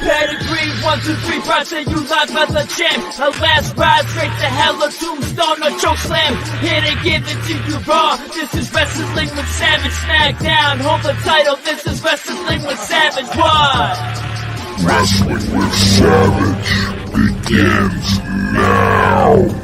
Pedigree, 1, 2, 3, project you live as a champ. A last ride straight to hell, a tombstone, a choke slam. Here to give it to you raw. This is Wrestling with Savage. SmackDown, hold the title. This is Wrestling with Savage. What? Wrestling with Savage begins now.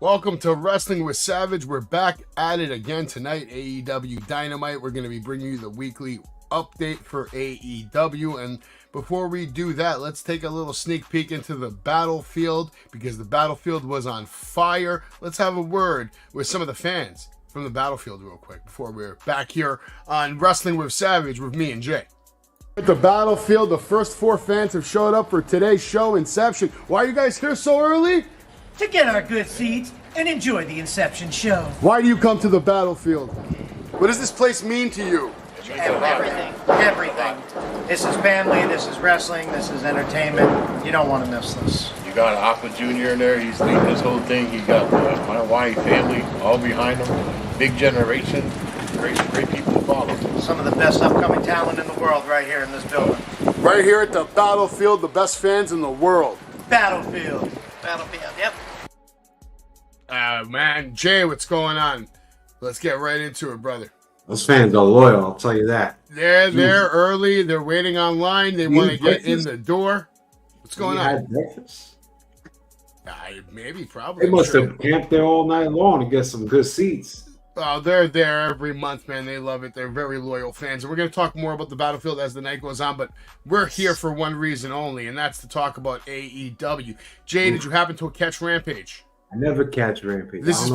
Welcome to Wrestling with Savage. We're back at it again tonight. AEW Dynamite. We're going to be bringing you the weekly update for AEW. And before we do that, let's take a little sneak peek into the battlefield because the battlefield was on fire. Let's have a word with some of the fans from the battlefield real quick before we're back here on Wrestling with Savage with me and Jay. At the battlefield, the first 4 fans have showed up for today's show, Inception. Why are you guys here so early? To get our good seats and enjoy the Inception show. Why do you come to the battlefield? What does this place mean to you? Everything. Everything. This is family, this is wrestling, this is entertainment. You don't want to miss this. You got Aqua Jr. in there, he's leading this whole thing. He got my wife, family, all behind him. Big generation, great people to follow. Some of the best upcoming talent in the world right here in this building. Right here at the battlefield, the best fans in the world. Battlefield, yep. Man, Jay, what's going on? Let's get right into it, brother. Those fans are loyal, I'll tell you that. They're there early. They're waiting online. They want to get in the door. What's going on? Had breakfast? Maybe, probably. They must have camped there all night long to get some good seats. Oh, they're there every month, man. They love it. They're very loyal fans. And we're going to talk more about the battlefield as the night goes on, but we're here for one reason only, and that's to talk about AEW. Jay, did you happen to catch Rampage? I never catch Rampage. This is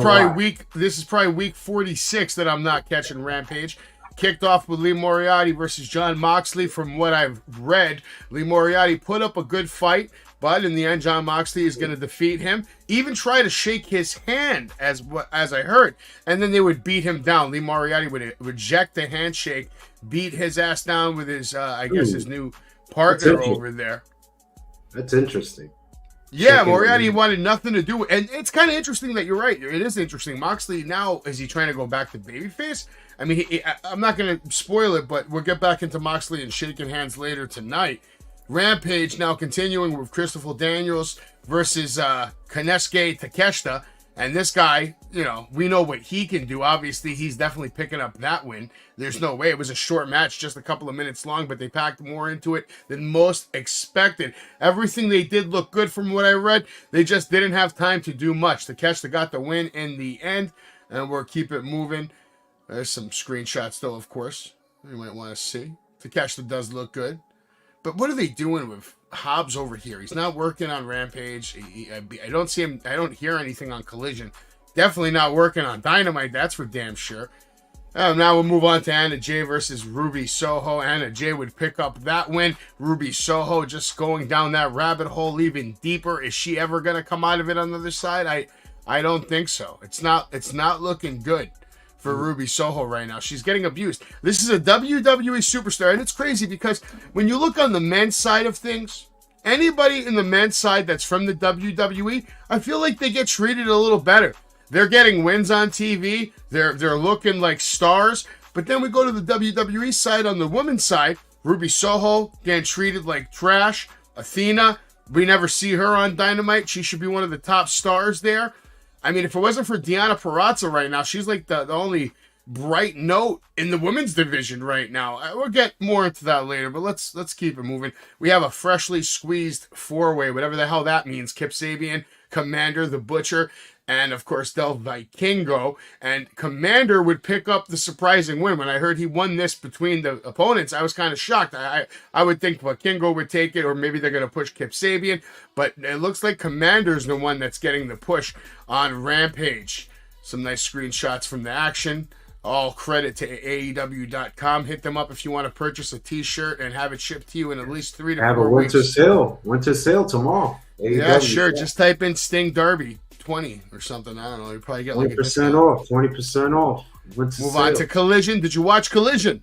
probably week 46 that I'm not catching Rampage. Kicked off with Lee Moriarty versus Jon Moxley. From what I've read, Lee Moriarty put up a good fight, but in the end, Jon Moxley is going to defeat him. Even try to shake his hand, as I heard, and then they would beat him down. Lee Moriarty would reject the handshake, beat his ass down with his, his new partner over there. That's interesting. Yeah, Moriarty wanted nothing to do with, and it's kind of interesting that you're right. It is interesting. Moxley now, is he trying to go back to babyface? I mean, I'm not going to spoil it, but we'll get back into Moxley and shaking hands later tonight. Rampage now continuing with Christopher Daniels versus Konosuke Takeshita. And this guy, we know what he can do. Obviously, he's definitely picking up that win. There's no way. It was a short match, just a couple of minutes long, but they packed more into it than most expected. Everything they did looked good from what I read. They just didn't have time to do much. Takeshita got the win in the end, and we'll keep it moving. There's some screenshots, though, of course, you might want to see. Takeshita does look good. But what are they doing with Hobbs over here? He's not working on Rampage. I don't see him. I don't hear anything on Collision. Definitely not working on Dynamite. That's for damn sure. Now we'll move on to Anna Jay versus Ruby Soho. Anna Jay would pick up that win. Ruby Soho just going down that rabbit hole even deeper. Is she ever going to come out of it on the other side? I don't think so. It's not looking good for Ruby Soho right now. She's getting abused. This is a WWE superstar, and it's crazy because when you look on the men's side of things, anybody in the men's side that's from the WWE, I feel like they get treated a little better. They're getting wins on TV. They're looking like stars. But then we go to the WWE side on the women's side. Ruby Soho getting treated like trash. Athena, we never see her on Dynamite. She should be one of the top stars there. I mean, if it wasn't for Deonna Purrazzo right now, she's like the only bright note in the women's division right now. We'll get more into that later, but let's keep it moving. We have a freshly squeezed 4-way, whatever the hell that means. Kip Sabian, Komander, the Butcher, and of course Del Vikingo. And Komander would pick up the surprising win. When I heard he won this between the opponents, I was kind of shocked. I would think Vikingo would take it, or maybe they're going to push Kip Sabian, but it looks like Komander's the one that's getting the push on Rampage. Some nice screenshots from the action. All credit to AEW.com. Hit them up if you want to purchase a t-shirt and have it shipped to you in at least 3 to 4 Have a weeks. winter sale tomorrow. Yeah, AEW. sure. Just type in Sting Derby 20 or something. I don't know. You probably get like 20% off. 20% off. Move on to Collision. Did you watch Collision?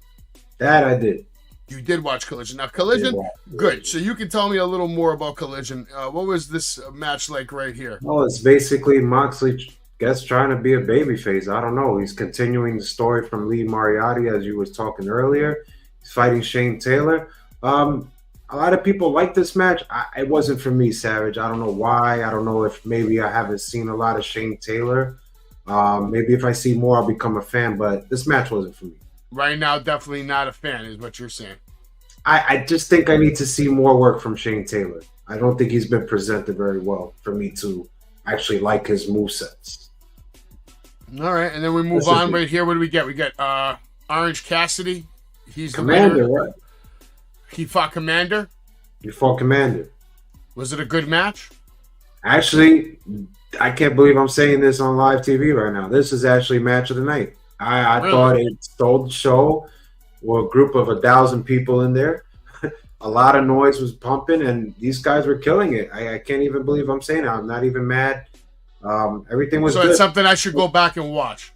That I did. You did watch Collision. Now, Collision, good. So you can tell me a little more about Collision. What was this match like right here? Oh, it's basically Moxley, trying to be a babyface. I don't know. He's continuing the story from Lee Moriarty, as you was talking earlier. He's fighting Shane Taylor. A lot of people like this match. It wasn't for me, Savage. I don't know why. I don't know if maybe I haven't seen a lot of Shane Taylor. Maybe if I see more, I'll become a fan. But this match wasn't for me. Right now, definitely not a fan, is what you're saying. I just think I need to see more work from Shane Taylor. I don't think he's been presented very well for me to actually like his movesets. All right, and then we move on right here. What do we get? We got Orange Cassidy. He's Komander, the winner. right? He fought Komander. You fought Komander. Was it a good match? Actually, I can't believe I'm saying this on live TV right now. This is actually match of the night. I Really? thought it stole the show. Well, a group of 1,000 people in there. A lot of noise was pumping, and these guys were killing it. I can't even believe I'm saying it. I'm not even mad. Everything was good. So it's something I should go back and watch.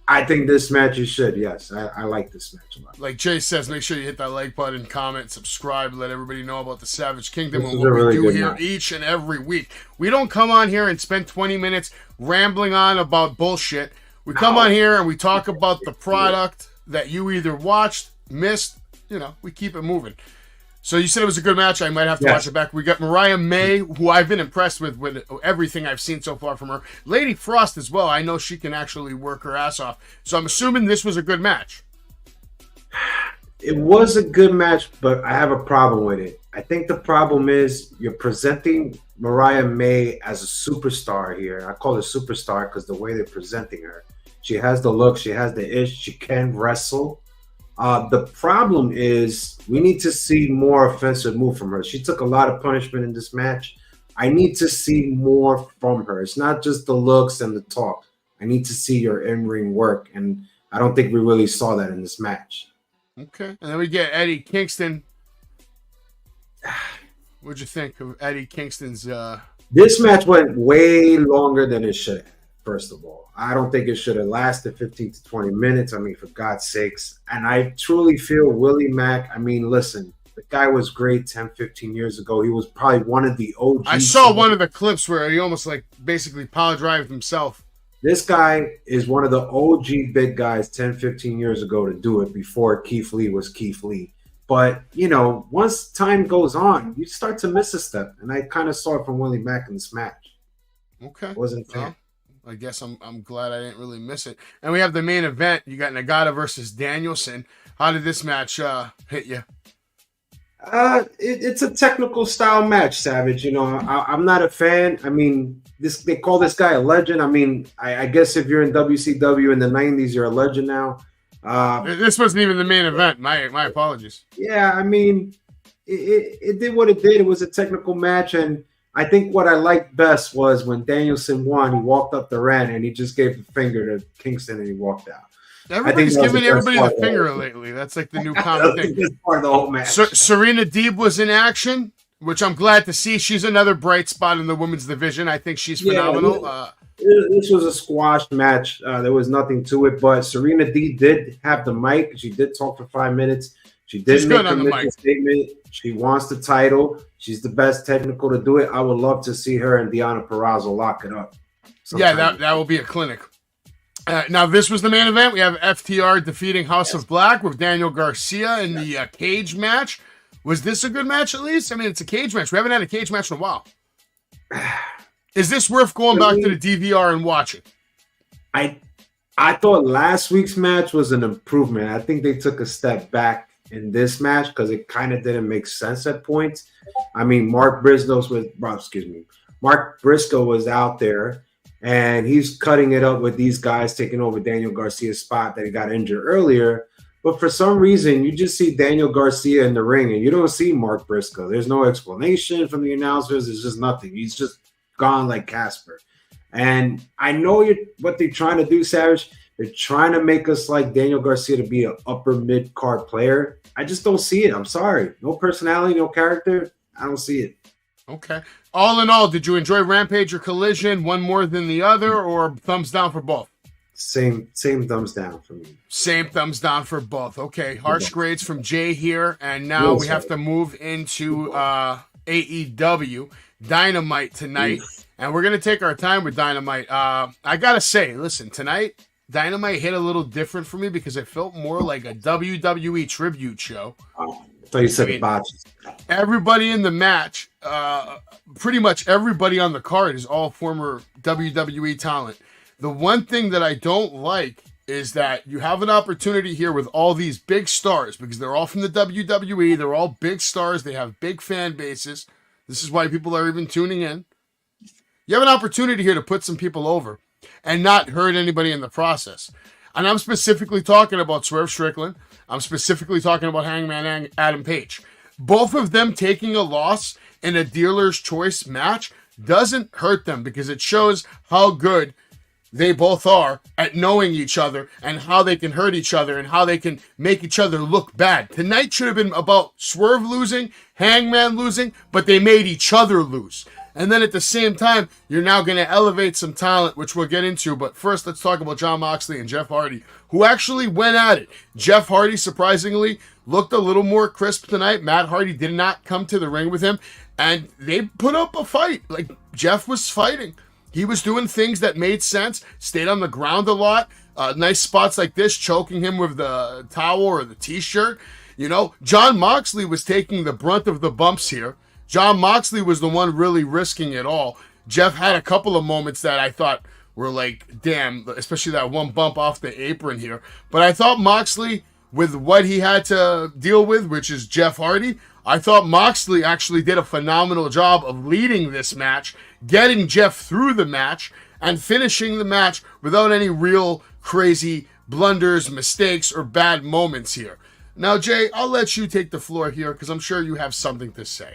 I think this match you should, yes. I like this match a lot. Like Jay says, make sure you hit that like button, comment, subscribe, let everybody know about the Savage Kingdom This and is what a we really do good here match. each and every week. We don't come on here and spend 20 minutes rambling on about bullshit. We come on here and we talk about the product that you either watched, missed, we keep it moving. So you said it was a good match. I might have to watch it back. We got Mariah May, who I've been impressed with everything I've seen so far from her. Lady Frost as well. I know she can actually work her ass off. So I'm assuming this was a good match. It was a good match, but I have a problem with it. I think the problem is you're presenting Mariah May as a superstar here. I call her superstar because the way they're presenting her. She has the look. She has the ish. She can wrestle. The problem is we need to see more offensive move from her. She took a lot of punishment in this match. I need to see more from her. It's not just the looks and the talk. I need to see your in-ring work, and I don't think we really saw that in this match. Okay. And then we get Eddie Kingston. What'd you think of Eddie Kingston's... This match went way longer than it should have, first of all. I don't think it should have lasted 15 to 20 minutes. I mean, for God's sakes. And I truly feel Willie Mack, listen, the guy was great 10, 15 years ago. He was probably one of the OGs. I saw one of the clips where he almost basically power drived himself. This guy is one of the OG big guys 10, 15 years ago to do it before Keith Lee was Keith Lee. But, once time goes on, you start to miss a step. And I kind of saw it from Willie Mack in this match. Okay. It wasn't fair. Well, I guess I'm glad I didn't really miss it. And we have the main event. You got Nagata versus Danielson. How did this match hit you? It's a technical style match, Savage. I'm not a fan. They call this guy a legend. I guess if you're in WCW in the 90s, you're a legend now. This wasn't even the main event. My apologies. Yeah, it did what it did. It was a technical match, and I think what I liked best was when Danielson won, he walked up the ramp and he just gave the finger to Kingston and he walked out. Everybody's giving everybody the finger lately. That's like the new common thing. That's part of the whole match. Serena Deeb was in action, which I'm glad to see. She's another bright spot in the women's division. I think she's phenomenal. This was a squash match. There was nothing to it, but Serena Deeb did have the mic. She did talk for 5 minutes. She did make a mission statement. She wants the title. She's the best technical to do it. I would love to see her and Deonna Purrazzo lock it up. Yeah, that will be a clinic. Now, this was the main event. We have FTR defeating House of Black with Daniel Garcia in the cage match. Was this a good match at least? It's a cage match. We haven't had a cage match in a while. Is this worth going back to the DVR and watching? I thought last week's match was an improvement. I think they took a step back in this match because it kind of didn't make sense at points. Mark Briscoe was out there and he's cutting it up with these guys taking over Daniel Garcia's spot that he got injured earlier. But for some reason, you just see Daniel Garcia in the ring and you don't see Mark Briscoe. There's no explanation from the announcers. There's just nothing. He's just gone like Casper. And I know what they're trying to do, Savage. They're trying to make us like Daniel Garcia to be an upper mid-card player. I just don't see it. I'm sorry. No personality, no character. I don't see it. Okay. All in all, did you enjoy Rampage or Collision, one more than the other, or thumbs down for both? Same thumbs down for me. Same thumbs down for both. Okay, harsh grades from Jay here, and now we have to move into AEW Dynamite tonight, and we're gonna take our time with Dynamite. I gotta say, listen, tonight Dynamite hit a little different for me because it felt more like a WWE tribute show. I thought you said botches. Everybody in the match, pretty much everybody on the card is all former WWE talent. The one thing that I don't like is that you have an opportunity here with all these big stars because they're all from the WWE. They're all big stars. They have big fan bases. This is why people are even tuning in. You have an opportunity here to put some people over and not hurt anybody in the process. And I'm specifically talking about Swerve Strickland. I'm specifically talking about Hangman and Adam Page. Both of them taking a loss in a dealer's choice match doesn't hurt them because it shows how good they both are at knowing each other and how they can hurt each other and how they can make each other look bad. Tonight should have been about Swerve losing, Hangman losing, but they made each other lose. And then at the same time, you're now going to elevate some talent, which we'll get into. But first, let's talk about Jon Moxley and Jeff Hardy, who actually went at it. Jeff Hardy, surprisingly, looked a little more crisp tonight. Matt Hardy did not come to the ring with him, and they put up a fight. Like, Jeff was fighting. He was doing things that made sense, stayed on the ground a lot. Nice spots like this, choking him with the towel or the t-shirt. You know, Jon Moxley was taking the brunt of the bumps here. Jon Moxley was the one really risking it all. Jeff had a couple of moments that I thought were like, damn, especially that one bump off the apron here. But I thought Moxley, with what he had to deal with, which is Jeff Hardy, I thought Moxley actually did a phenomenal job of leading this match, getting Jeff through the match, and finishing the match without any real crazy blunders, mistakes, or bad moments here. Now, Jay, I'll let you take the floor here because I'm sure you have something to say.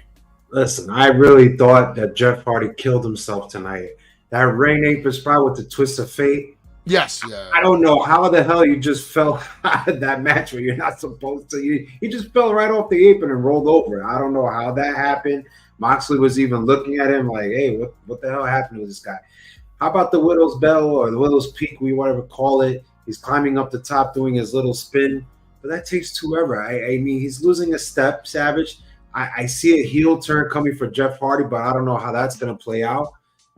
Listen, I really thought that Jeff Hardy killed himself tonight. That rain apron spot with the twist of fate. Yes. Yeah. I don't know how the hell you just fell out of that match where you're not supposed to. You just fell right off the apron and rolled over. I don't know how that happened. Moxley was even looking at him like, hey, what the hell happened to this guy? How about the Widow's Bell or the Widow's Peak, whatever call it? He's climbing up the top doing his little spin. But that takes two ever. I mean, he's losing a step, Savage. I see a heel turn coming for Jeff Hardy, but I don't know how that's going to play out.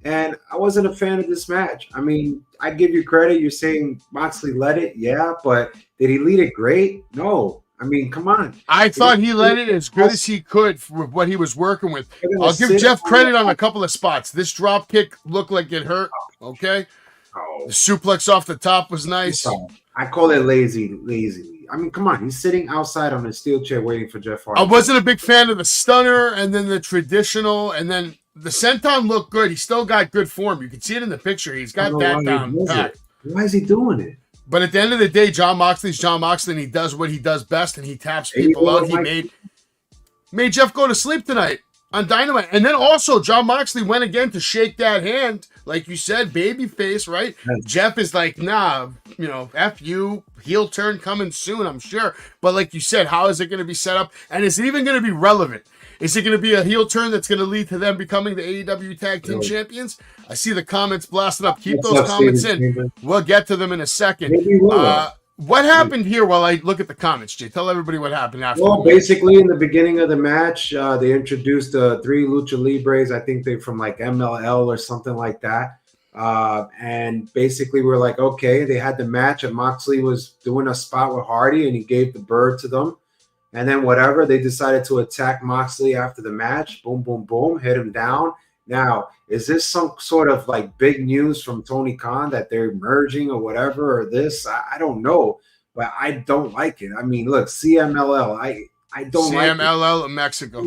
And I wasn't a fan of this match. I mean, I give you credit. You're saying Moxley led it. Yeah, but did he lead it great? No. I mean, come on. I thought he led it as good as he could for what he was working with. I'll give Jeff credit on a couple of spots. This drop kick looked like it hurt. Okay. Oh. The suplex off the top was nice. I call it lazy. I mean, come on. He's sitting outside on a steel chair waiting for Jeff Hardy. I wasn't a big fan of the stunner and then the traditional and then the senton looked good. He still got good form. You can see it in the picture. He's got that down pat. Why is he doing it? But at the end of the day, Jon Moxley's Jon Moxley, and he does what he does best, and he taps people out. He made Jeff go to sleep tonight on Dynamite. And then also, Jon Moxley went again to shake that hand, like you said, babyface, right? Yes. Jeff is like, nah, you know, F you, heel turn coming soon, I'm sure. But like you said, how is it going to be set up? And is it even going to be relevant? Is it going to be a heel turn that's going to lead to them becoming the AEW Tag Team Champions? I see the comments blasted up. Keep those comments in. We'll get to them in a second. What happened here while I look at the comments, Jay? Tell everybody what happened after. Well, basically, in the beginning of the match, they introduced 3 Lucha Libres. I think they're from like MLL or something like that. And basically, we're like, okay, they had the match, and Moxley was doing a spot with Hardy, and he gave the bird to them. And then whatever, they decided to attack Moxley after the match. Boom, boom, boom, hit him down. Now, is this some sort of like big news from Tony Khan that they're merging or whatever or this? I don't know, but I don't like it. I mean, look, CMLL, I don't like it. CMLL in Mexico.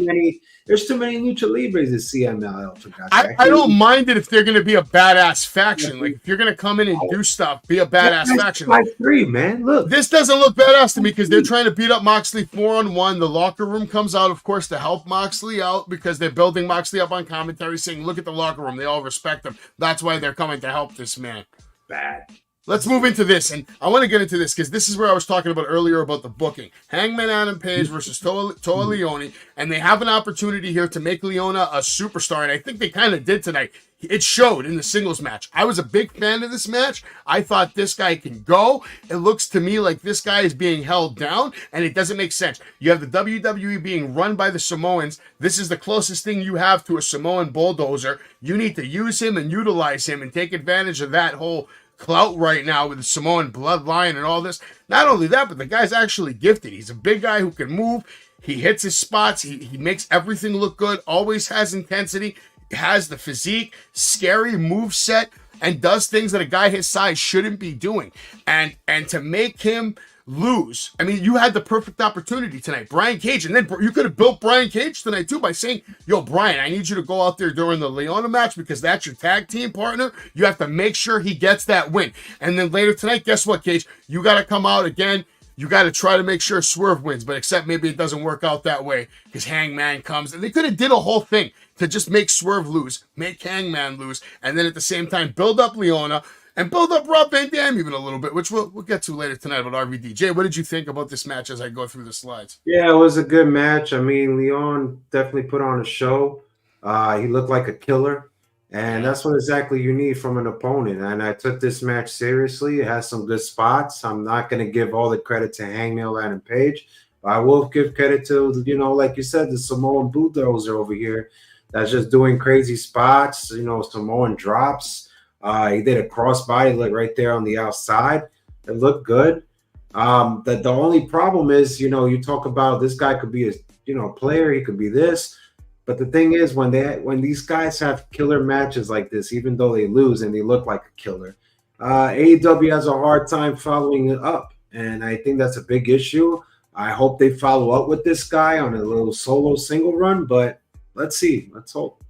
There's too many Lucha Libres at CMLL. For God's sake. I don't mind it if they're going to be a badass faction. Like, if you're going to come in and do stuff, be a badass faction. 5-3, man. Look. This doesn't look badass to me because they're trying to beat up Moxley 4-on-1. The locker room comes out, of course, to help Moxley out because they're building Moxley up on commentary saying, look at the locker room. They all respect him. That's why they're coming to help this man. Bad. Let's move into this, and I want to get into this because this is where I was talking about earlier about the booking. Hangman Adam Page versus Toa Liona, and they have an opportunity here to make Liona a superstar, and I think they kind of did tonight. It showed in the singles match. I was a big fan of this match. I thought this guy can go. It looks to me like this guy is being held down, and it doesn't make sense. You have the WWE being run by the Samoans. This is the closest thing you have to a Samoan bulldozer. You need to use him and utilize him and take advantage of that whole clout right now with the Samoan bloodline and all this. Not only that, but the guy's actually gifted. He's a big guy who can move. He hits his spots. He makes everything look good. Always has intensity. Has the physique, scary move set, and does things that a guy his size shouldn't be doing. And to make him lose, I mean, you had the perfect opportunity tonight. Brian Cage, and then you could have built Brian Cage tonight too by saying, yo, Brian, I need you to go out there during the Liona match because that's your tag team partner. You have to make sure he gets that win. And then later tonight, guess what, Cage? You got to come out again. You got to try to make sure Swerve wins, but except maybe it doesn't work out that way because Hangman comes. And they could have did a whole thing to just make Swerve lose, make Hangman lose, and then at the same time build up Liona and build up Rob Van Dam even a little bit, which we'll get to later tonight about RVD. Jay, what did you think about this match as I go through the slides? Yeah, it was a good match. I mean, Leon definitely put on a show. He looked like a killer. And that's what exactly you need from an opponent. And I took this match seriously. It has some good spots. I'm not going to give all the credit to Hangman Adam Page, but I will give credit to, like you said, the Samoan bulldozer over here that's just doing crazy spots, Samoan drops. He did a crossbody look right there on the outside. It looked good. The only problem is, you talk about this guy could be a player. He could be this. But the thing is, when these guys have killer matches like this, even though they lose and they look like a killer, AEW has a hard time following it up. And I think that's a big issue. I hope they follow up with this guy on a little solo single run, but let's see. Let's hope.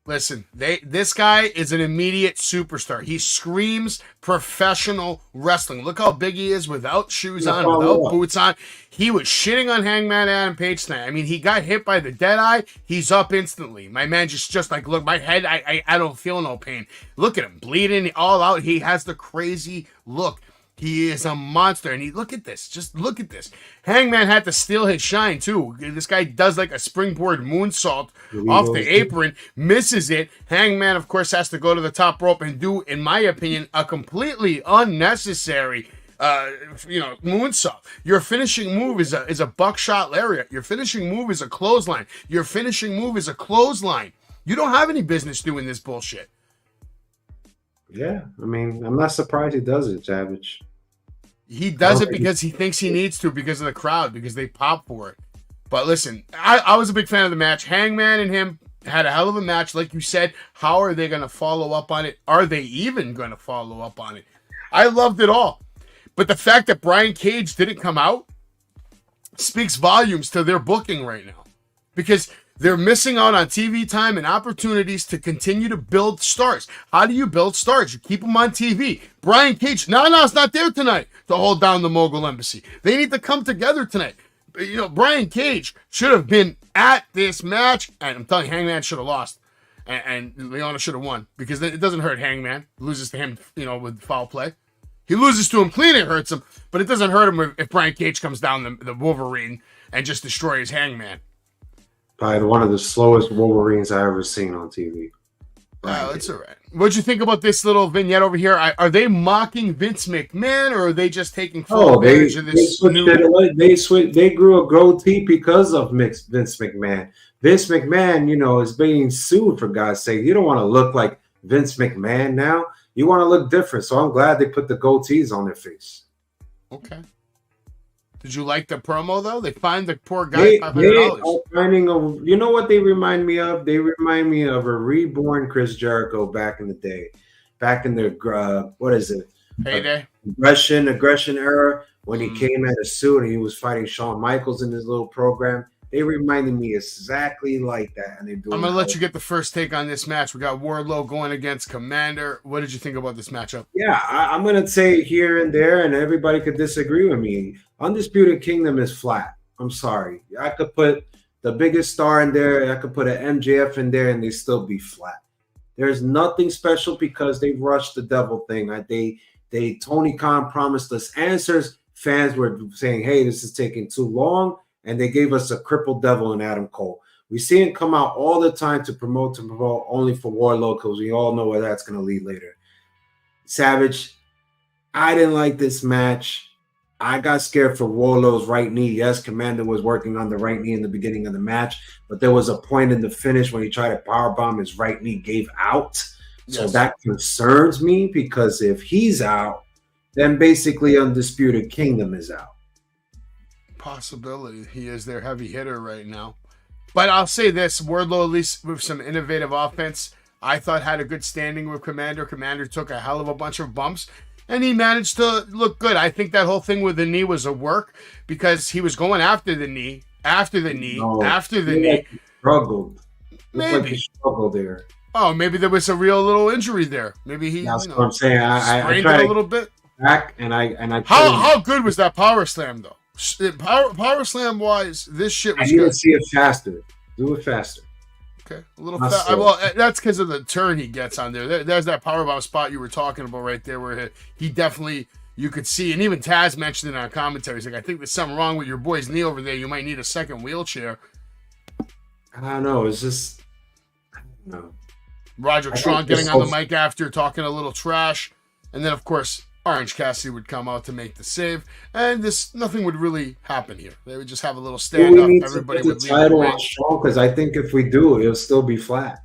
Listen, this guy is an immediate superstar. He screams professional wrestling. Look how big he is without shoes on, without boots on. He was shitting on Hangman Adam Page tonight. I mean, he got hit by the Deadeye. He's up instantly. My man just like, look, my head, I don't feel no pain. Look at him, bleeding all out. He has the crazy look. He is a monster. And look at this. Just look at this. Hangman had to steal his shine, too. This guy does like a springboard moonsault off the apron, misses it. Hangman, of course, has to go to the top rope and do, in my opinion, a completely unnecessary moonsault. Your finishing move is a buckshot lariat. Your finishing move is a clothesline. Your finishing move is a clothesline. You don't have any business doing this bullshit. Yeah, I mean, I'm not surprised he does it, Savage. He does it because he thinks he needs to, because of the crowd, because they pop for it. But listen, I was a big fan of the match. Hangman and him had a hell of a match. Like you said, how are they going to follow up on it? Are they even going to follow up on it? I loved it all. But the fact that Brian Cage didn't come out speaks volumes to their booking right now. Because they're missing out on TV time and opportunities to continue to build stars. How do you build stars? You keep them on TV. Brian Cage, it's not there tonight to hold down the Mogul Embassy. They need to come together tonight. Brian Cage should have been at this match, and I'm telling you, Hangman should have lost, and Liona should have won, because it doesn't hurt Hangman. It loses to him, with foul play. He loses to him clean, it hurts him, but it doesn't hurt him if Brian Cage comes down the Wolverine and just destroys Hangman. Probably one of the slowest Wolverines I ever seen on TV. Wow, that's all right. What'd you think about this little vignette over here? Are they mocking Vince McMahon, or are they just taking full advantage of this? They grew a goatee because of Vince McMahon. Vince McMahon, is being sued, for God's sake. You don't want to look like Vince McMahon now. You want to look different. So I'm glad they put the goatees on their face. Okay. Did you like the promo, though? They fined the poor guy $500. You know what they remind me of? They remind me of a reborn Chris Jericho back in the day. Back in the, what is it? Heyday? Aggression era, when he came at a suit and he was fighting Shawn Michaels in his little program. They reminded me exactly like that. And I'm going to let you get the first take on this match. We got Wardlow going against Komander. What did you think about this matchup? Yeah, I'm going to say here and there, and everybody could disagree with me. Undisputed Kingdom is flat. I'm sorry. I could put the biggest star in there. I could put an MJF in there, and they still be flat. There's nothing special because they rushed the devil thing. Tony Khan promised us answers. Fans were saying, hey, this is taking too long. And they gave us a crippled devil in Adam Cole. We see him come out all the time to promote only for Wardlow because we all know where that's going to lead later. Savage, I didn't like this match. I got scared for Wardlow's right knee. Yes, Komander was working on the right knee in the beginning of the match, but there was a point in the finish when he tried to powerbomb, his right knee gave out. Yes. So that concerns me because if he's out, then basically Undisputed Kingdom is out. Possibility. He is their heavy hitter right now. But I'll say this, Wardlow, at least with some innovative offense, I thought had a good standing with Komander. Komander took a hell of a bunch of bumps, and he managed to look good. I think that whole thing with the knee was a work because he was going after the knee, after the knee. Like he struggled. Maybe. Like he struggled there. Oh, maybe there was a real little injury there. Maybe he, That's what I'm saying. I sprained it a little bit. Back and I. How good was that power slam though? Power slam wise, this shit was good. I need good. to see it faster. Do it faster. Okay, a little fast. Well, that's because of the turn he gets on there. There's that powerbomb spot you were talking about right there, where he definitely, you could see, and even Taz mentioned it on commentary. He's like, I think there's something wrong with your boy's knee over there. You might need a second wheelchair. I don't know. It's just, I don't know. Roderick Strong getting on the mic after talking a little trash, and then of course Orange Cassidy would come out to make the save, and nothing would really happen here. They would just have a little standoff. Everybody would leave the ring. Because I think if we do, it'll still be flat.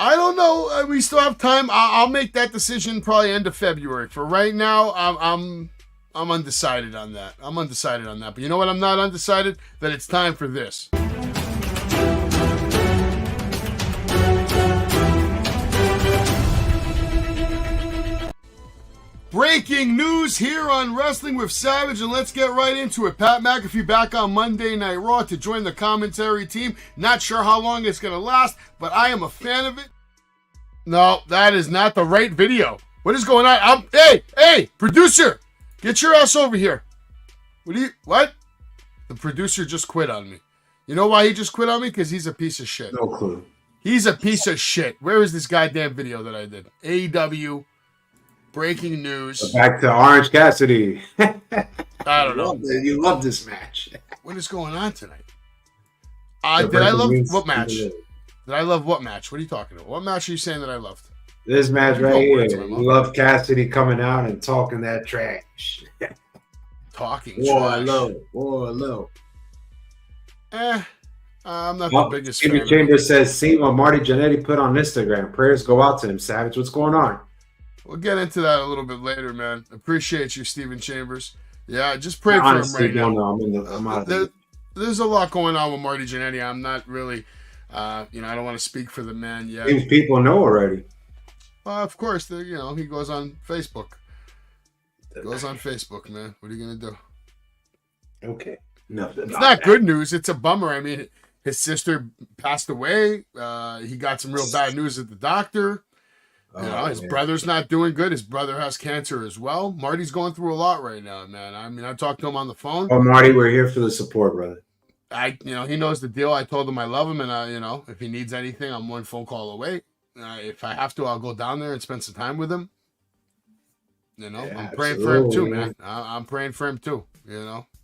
I don't know. We still have time. I'll make that decision probably end of February. For right now, I'm undecided on that. But you know what? I'm not undecided that it's time for this. Breaking news here on Wrestling with Savage, and let's get right into it. Pat McAfee back on Monday Night Raw to join the commentary team. Not sure how long it's going to last, but I am a fan of it. No, that is not the right video. What is going on? Hey, producer, get your ass over here. What? The producer just quit on me. You know why he just quit on me? Because he's a piece of shit. No clue. He's a piece of shit. Where is this goddamn video that I did? AEW. Breaking news. Back to Orange Cassidy. I don't know. You love this match. What is going on tonight? Did I love what match? Did I love what match? What are you talking about? What match are you saying that I loved? This match right here. You love Cassidy coming out and talking that trash. Talking trash. Wardlow. I'm not the biggest fan. Stevie Chambers says, see what Marty Jannetty put on Instagram. Prayers go out to him, Savage. What's going on? We'll get into that a little bit later, man. Appreciate you, Steven Chambers. Yeah, just pray for him right now. I'm out of there's a lot going on with Marty Jannetty. I'm not really, I don't want to speak for the man yet. These people know already. Of course, he goes on Facebook. Man. What are you going to do? Okay. No, it's not good news. It's a bummer. I mean, his sister passed away. He got some real bad news at the doctor. His brother's not doing good. His brother has cancer as well. Marty's going through a lot right now, man. I mean, I talked to him on the phone. Oh, Marty, we're here for the support, brother. He knows the deal. I told him I love him, and if he needs anything, I'm one phone call away. If I have to, I'll go down there and spend some time with him. I'm praying for him too, man. I'm praying for him too.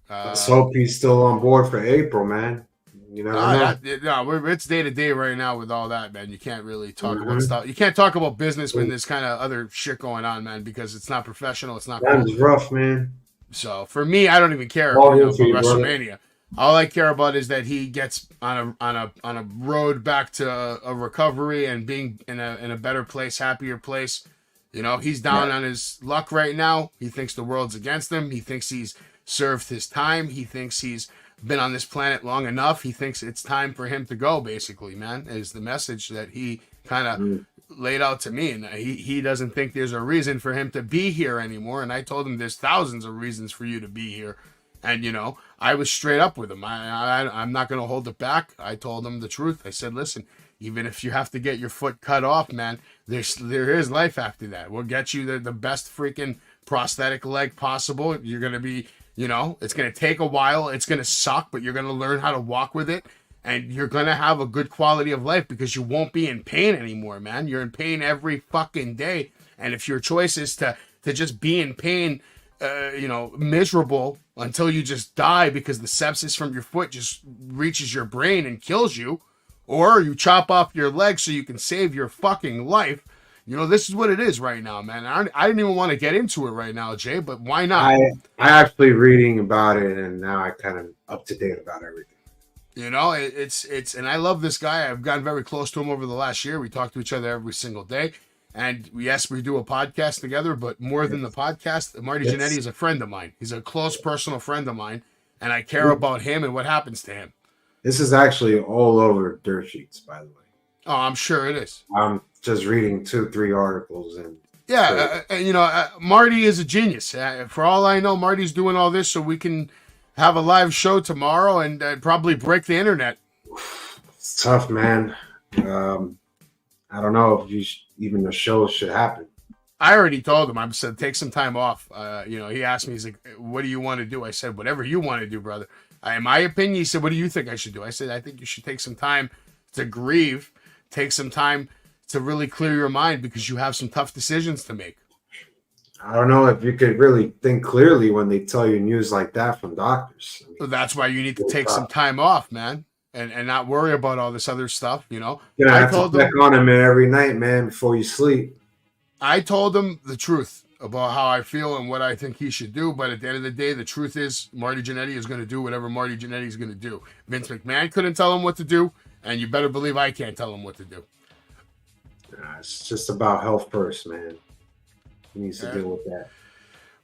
Let's hope he's still on board for April, man. It's day to day right now with all that, man. You can't really talk about stuff. You can't talk about business when there's kind of other shit going on, man, because it's not professional. It's not. That's rough, man. So for me, I don't even care about WrestleMania. All I care about is that he gets on a road back to a recovery and being in a better place, happier place. He's down on his luck right now. He thinks the world's against him. He thinks he's served his time. He thinks he's been on this planet long enough. He thinks it's time for him to go, basically, man, is the message that he kind of laid out to me. And he doesn't think there's a reason for him to be here anymore. And I told him there's thousands of reasons for you to be here. And, I was straight up with him. I'm not going to hold it back. I told him the truth. I said, listen, even if you have to get your foot cut off, man, there is life after that. We'll get you the best freaking prosthetic leg possible. You're going to be, it's going to take a while. It's going to suck, but you're going to learn how to walk with it. And you're going to have a good quality of life because you won't be in pain anymore, man. You're in pain every fucking day. And if your choice is to to just be in pain, miserable until you just die because the sepsis from your foot just reaches your brain and kills you, or you chop off your leg so you can save your fucking life. This is what it is right now, man. I didn't even want to get into it right now, Jay, but why not? I actually reading about it, and now I kind of up to date about everything. It's and I love this guy. I've gotten very close to him over the last year. We talk to each other every single day. And yes, we do a podcast together, but more than the podcast, Marty Jannetty is a friend of mine. He's a close personal friend of mine, and I care about him and what happens to him. This is actually all over Dirt Sheets, by the way. Oh, I'm sure it is. I'm just reading 2-3 articles. And Marty is a genius. For all I know, Marty's doing all this so we can have a live show tomorrow and probably break the internet. It's tough, man. I don't know if even the show should happen. I already told him. I said, take some time off. He asked me, he's like, what do you want to do? I said, whatever you want to do, brother. In my opinion, he said, what do you think I should do? I said, I think you should take some time to grieve, take some time to really clear your mind because you have some tough decisions to make. I don't know if you could really think clearly when they tell you news like that from doctors. That's why you need to take some time off, man. And not worry about all this other stuff, I told him, check on him every night, man, before you sleep. I told him the truth about how I feel and what I think he should do. But at the end of the day, the truth is Marty Jannetty is going to do whatever Marty Jannetty is going to do. Vince McMahon couldn't tell him what to do, and you better believe I can't tell him what to do. It's just about health first, man. He needs to deal with that.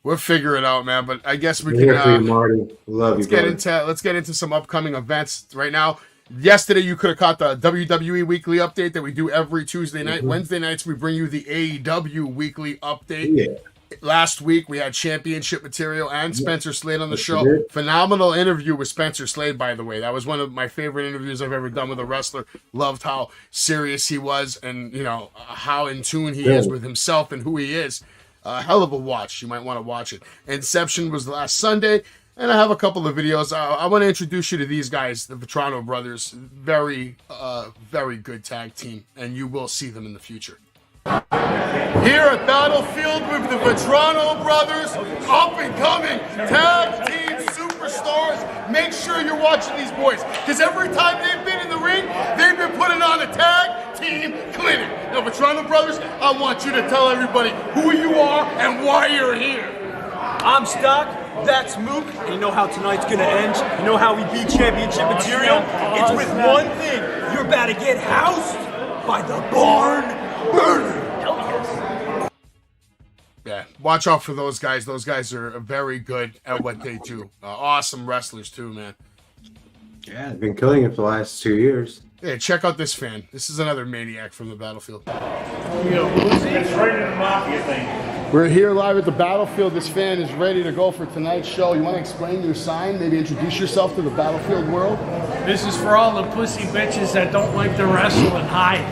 We'll figure it out, man. But I guess we can. Marty. Love let's get into some upcoming events right now. Yesterday, you could have caught the WWE Weekly update that we do every Tuesday night. Mm-hmm. Wednesday nights, we bring you the AEW Weekly update. Yeah. Last week, we had championship material and Spencer Slade on the show. Phenomenal interview with Spencer Slade, by the way. That was one of my favorite interviews I've ever done with a wrestler. Loved how serious he was and, how in tune he is with himself and who he is. Hell of a watch. You might want to watch it. Inception was last Sunday, and I have a couple of videos. I want to introduce you to these guys, the Vetrano brothers. Very, very good tag team, and you will see them in the future. Here at Battlefield with the Vetrano brothers, up and coming tag team superstars. Make sure you're watching these boys, because every time they've been in the ring, they've been putting on a tag team clinic. Now, Vetrano brothers, I want you to tell everybody who you are and why you're here. I'm Stock, that's Mook, and you know how tonight's gonna end? You know how we beat championship material? It's with one thing. You're about to get housed by the Barn Burner. Yeah, watch out for those guys. Those guys are very good at what they do. Awesome wrestlers too, man. Yeah, they've been killing it for the last 2 years. Yeah, check out this fan. This is another maniac from the Battlefield. It's right in the Mafia thing. We're here live at the Battlefield. This fan is ready to go for tonight's show. You want to explain your sign? Maybe introduce yourself to the Battlefield world? This is for all the pussy bitches that don't like to wrestle and hide.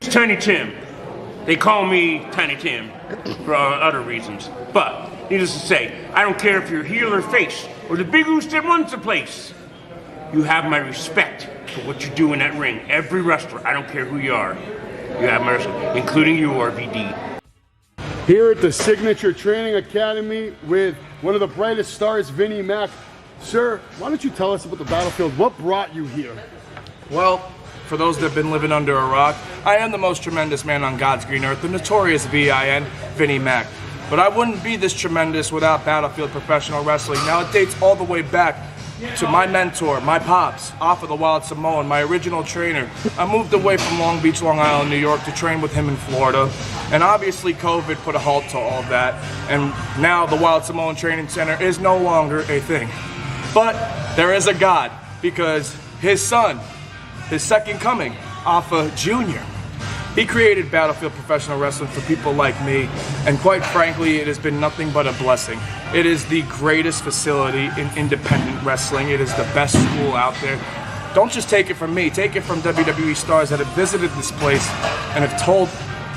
It's Tiny Tim. They call me Tiny Tim for other reasons. But, needless to say, I don't care if you're heel or face, or the big goose that runs the place. You have my respect for what you do in that ring. Every wrestler, I don't care who you are. You have my respect, including you, RVD. Here at the Signature Training Academy with one of the brightest stars, Vinnie Mac. Sir, why don't you tell us about the Battlefield? What brought you here? Well, for those that have been living under a rock, I am the most tremendous man on God's green earth, the notorious VIN, Vinnie Mac. But I wouldn't be this tremendous without Battlefield Professional Wrestling. Now it dates all the way back to my mentor, my pops, Alpha the Wild Samoan, my original trainer. I moved away from Long Beach, Long Island, New York to train with him in Florida. And obviously COVID put a halt to all that. And now the Wild Samoan Training Center is no longer a thing. But there is a God, because his son, his second coming, Alpha Jr., he created Battlefield Professional Wrestling for people like me, and quite frankly, it has been nothing but a blessing. It is the greatest facility in independent wrestling. It is the best school out there. Don't just take it from me, take it from WWE stars that have visited this place and have told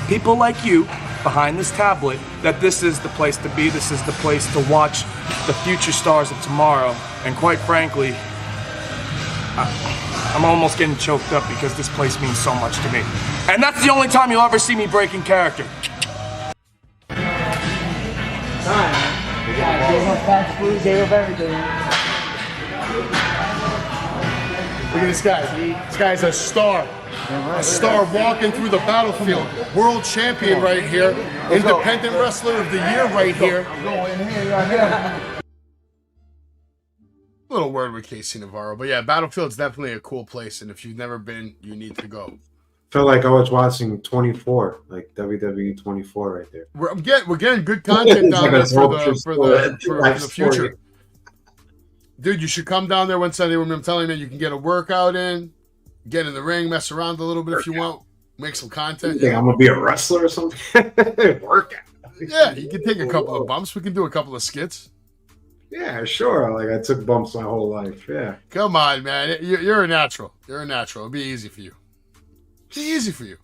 people like you behind this tablet that this is the place to be, this is the place to watch the future stars of tomorrow. And quite frankly, I'm almost getting choked up because this place means so much to me. And that's the only time you'll ever see me breaking character. Look at this guy. This guy's a star. A star walking through the battlefield. World champion right here. Independent wrestler of the year right here. Little word with Casey Navarro. But yeah, Battlefield's definitely a cool place. And if you've never been, you need to go. Felt like I was watching 24, like WWE 24 right there. We're getting good content down there for the future. Dude, you should come down there one Sunday. I'm telling you, you can get a workout in, get in the ring, mess around a little bit if you want, make some content. You think I'm gonna be a wrestler or something? Workout. Yeah, you can take a couple of bumps. We can do a couple of skits. Yeah, sure. Like I took bumps my whole life. Yeah. Come on, man. You're a natural. You're a natural. It'll be easy for you. It'll be easy for you.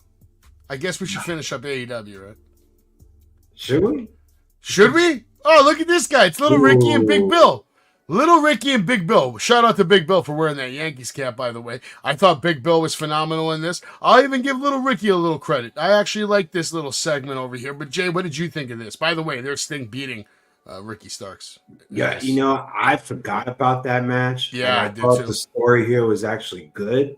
I guess we should finish up AEW, right? Should we? Should we? Oh, look at this guy. It's Little Ricky and Big Bill. Little Ricky and Big Bill. Shout out to Big Bill for wearing that Yankees cap, by the way. I thought Big Bill was phenomenal in this. I'll even give Little Ricky a little credit. I actually like this little segment over here. But, Jay, what did you think of this? By the way, there's Sting beating Ricky Starks. Yeah, you know, I forgot about that match. Yeah, I thought the story here was actually good.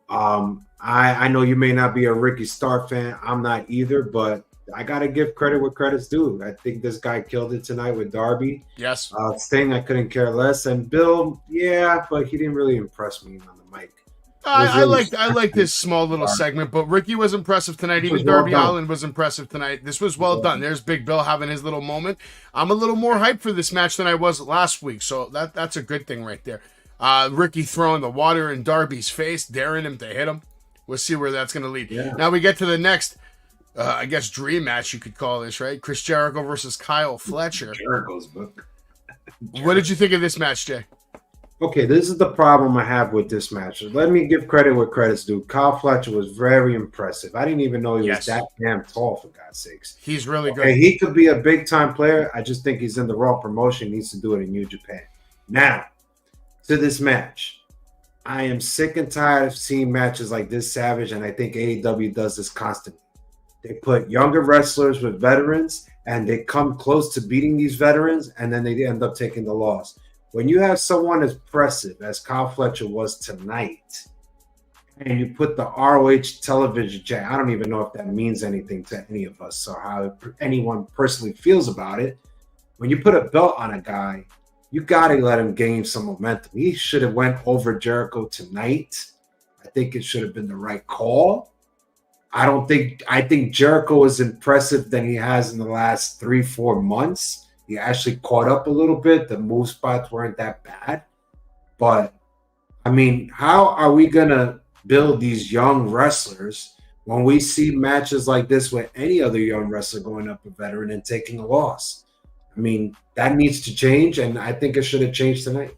I know you may not be a Ricky Stark fan. I'm not either, but I got to give credit where credit's due. I think this guy killed it tonight with Darby. Yes. Sting, I couldn't care less. And Bill, yeah, but he didn't really impress me on the mic. I like this small little segment, but Ricky was impressive tonight. Even Darby Allin was impressive tonight. This was well done. There's Big Bill having his little moment. I'm a little more hyped for this match than I was last week, so that's a good thing right there. Ricky throwing the water in Darby's face, daring him to hit him. We'll see where that's going to lead. Yeah. Now we get to the next, I guess, dream match, you could call this, right? Chris Jericho versus Kyle Fletcher. Jericho's book. What did you think of this match, Jay? Okay, this is the problem I have with this match. Let me give credit where credit's due. Kyle Fletcher was very impressive. I didn't even know he was that damn tall, for God's sakes. He's really good. He could be a big-time player. I just think he's in the Raw promotion. He needs to do it in New Japan. Now, to this match. I am sick and tired of seeing matches like this, Savage, and I think AEW does this constantly. They put younger wrestlers with veterans, and they come close to beating these veterans, and then they end up taking the loss. When you have someone as impressive as Kyle Fletcher was tonight, and you put the ROH television check, I don't even know if that means anything to any of us or how anyone personally feels about it. When you put a belt on a guy, you got to let him gain some momentum. He should have went over Jericho tonight. I think it should have been the right call. I think Jericho is impressive than he has in the last 3-4 months. He actually caught up a little bit. The move spots weren't that bad. But, I mean, how are we going to build these young wrestlers when we see matches like this with any other young wrestler going up a veteran and taking a loss? I mean, that needs to change, and I think it should have changed tonight.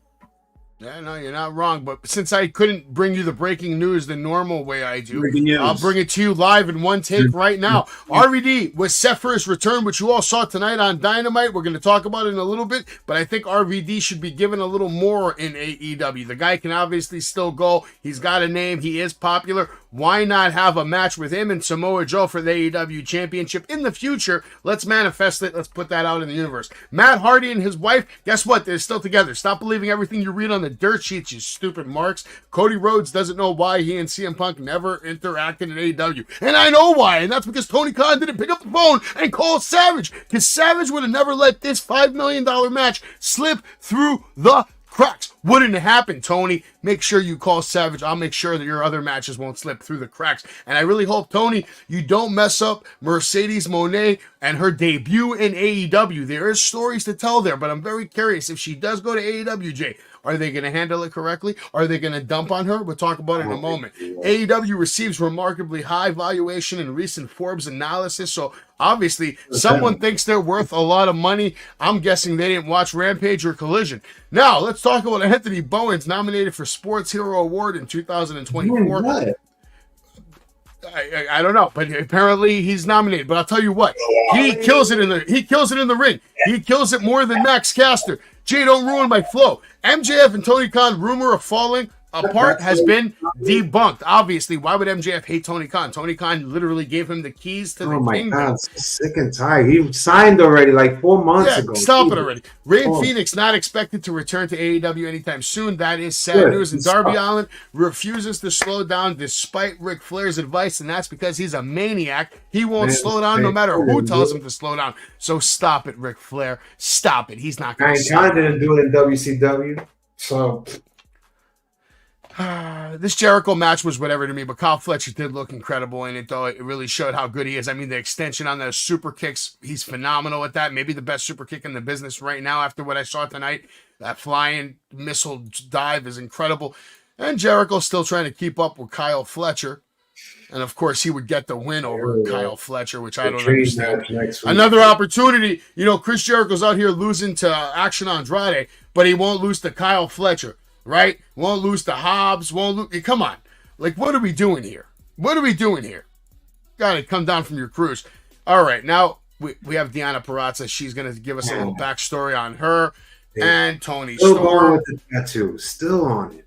Yeah, no, you're not wrong. But since I couldn't bring you the breaking news the normal way I do, I'll bring it to you live in one take right now. RVD was set for his return, which you all saw tonight on Dynamite. We're going to talk about it in a little bit, but I think RVD should be given a little more in AEW. The guy can obviously still go. He's got a name. He is popular. Why not have a match with him and Samoa Joe for the AEW Championship in the future? Let's manifest it. Let's put that out in the universe. Matt Hardy and his wife, guess what? They're still together. Stop believing everything you read on the dirt sheets, you stupid marks. Cody Rhodes doesn't know why he and CM Punk never interacted in AEW. And I know why, and that's because Tony Khan didn't pick up the phone and call Savage, because Savage would have never let this $5 million match slip through the cracks. Wouldn't happen, Tony. Make sure you call Savage. I'll make sure that your other matches won't slip through the cracks. And I really hope, Tony, you don't mess up Mercedes Moné and her debut in AEW. There is stories to tell there, but I'm very curious if she does go to AEW, Jay. Are they going to handle it correctly? Are they going to dump on her? We'll talk about it in a moment. AEW receives remarkably high valuation in recent Forbes analysis, so obviously someone thinks they're worth a lot of money. I'm guessing they didn't watch Rampage or Collision. Now, let's talk about Anthony Bowens, nominated for Sports Hero Award in 2024. I don't know, but apparently he's nominated. But I'll tell you what, he kills it in the ring. He kills it more than Max Caster. Jay, don't ruin my flow. MJF and Tony Khan rumor of falling. apart has been debunked. Obviously, why would MJF hate Tony Khan? Tony Khan literally gave him the keys to the kingdom. God, so sick and tired. He signed already like 4 months ago. Stop it already. Ray Phoenix not expected to return to AEW anytime soon. That is sad news. And Darby Allin refuses to slow down despite Ric Flair's advice, and that's because he's a maniac. He won't slow down no matter who tells him to slow down. So stop it, Ric Flair. Stop it. He's not going to stop it. Didn't do it in WCW. So this Jericho match was whatever to me, but Kyle Fletcher did look incredible in it, though. It really showed how good he is. I mean, the extension on those super kicks, he's phenomenal at that. Maybe the best super kick in the business right now after what I saw tonight. That flying missile dive is incredible. And Jericho's still trying to keep up with Kyle Fletcher. And, of course, he would get the win over Kyle Fletcher, which I don't understand. Another opportunity. You know, Chris Jericho's out here losing to Action Andrade, but he won't lose to Kyle Fletcher, right? Won't lose to Hobbs. Won't lose. Come on. Like, what are we doing here? What are we doing here? Got to come down from your cruise. All right, now we have Deonna Purrazzo. She's going to give us a little backstory on her and Tony Storm. Still on with the tattoo. Still on it.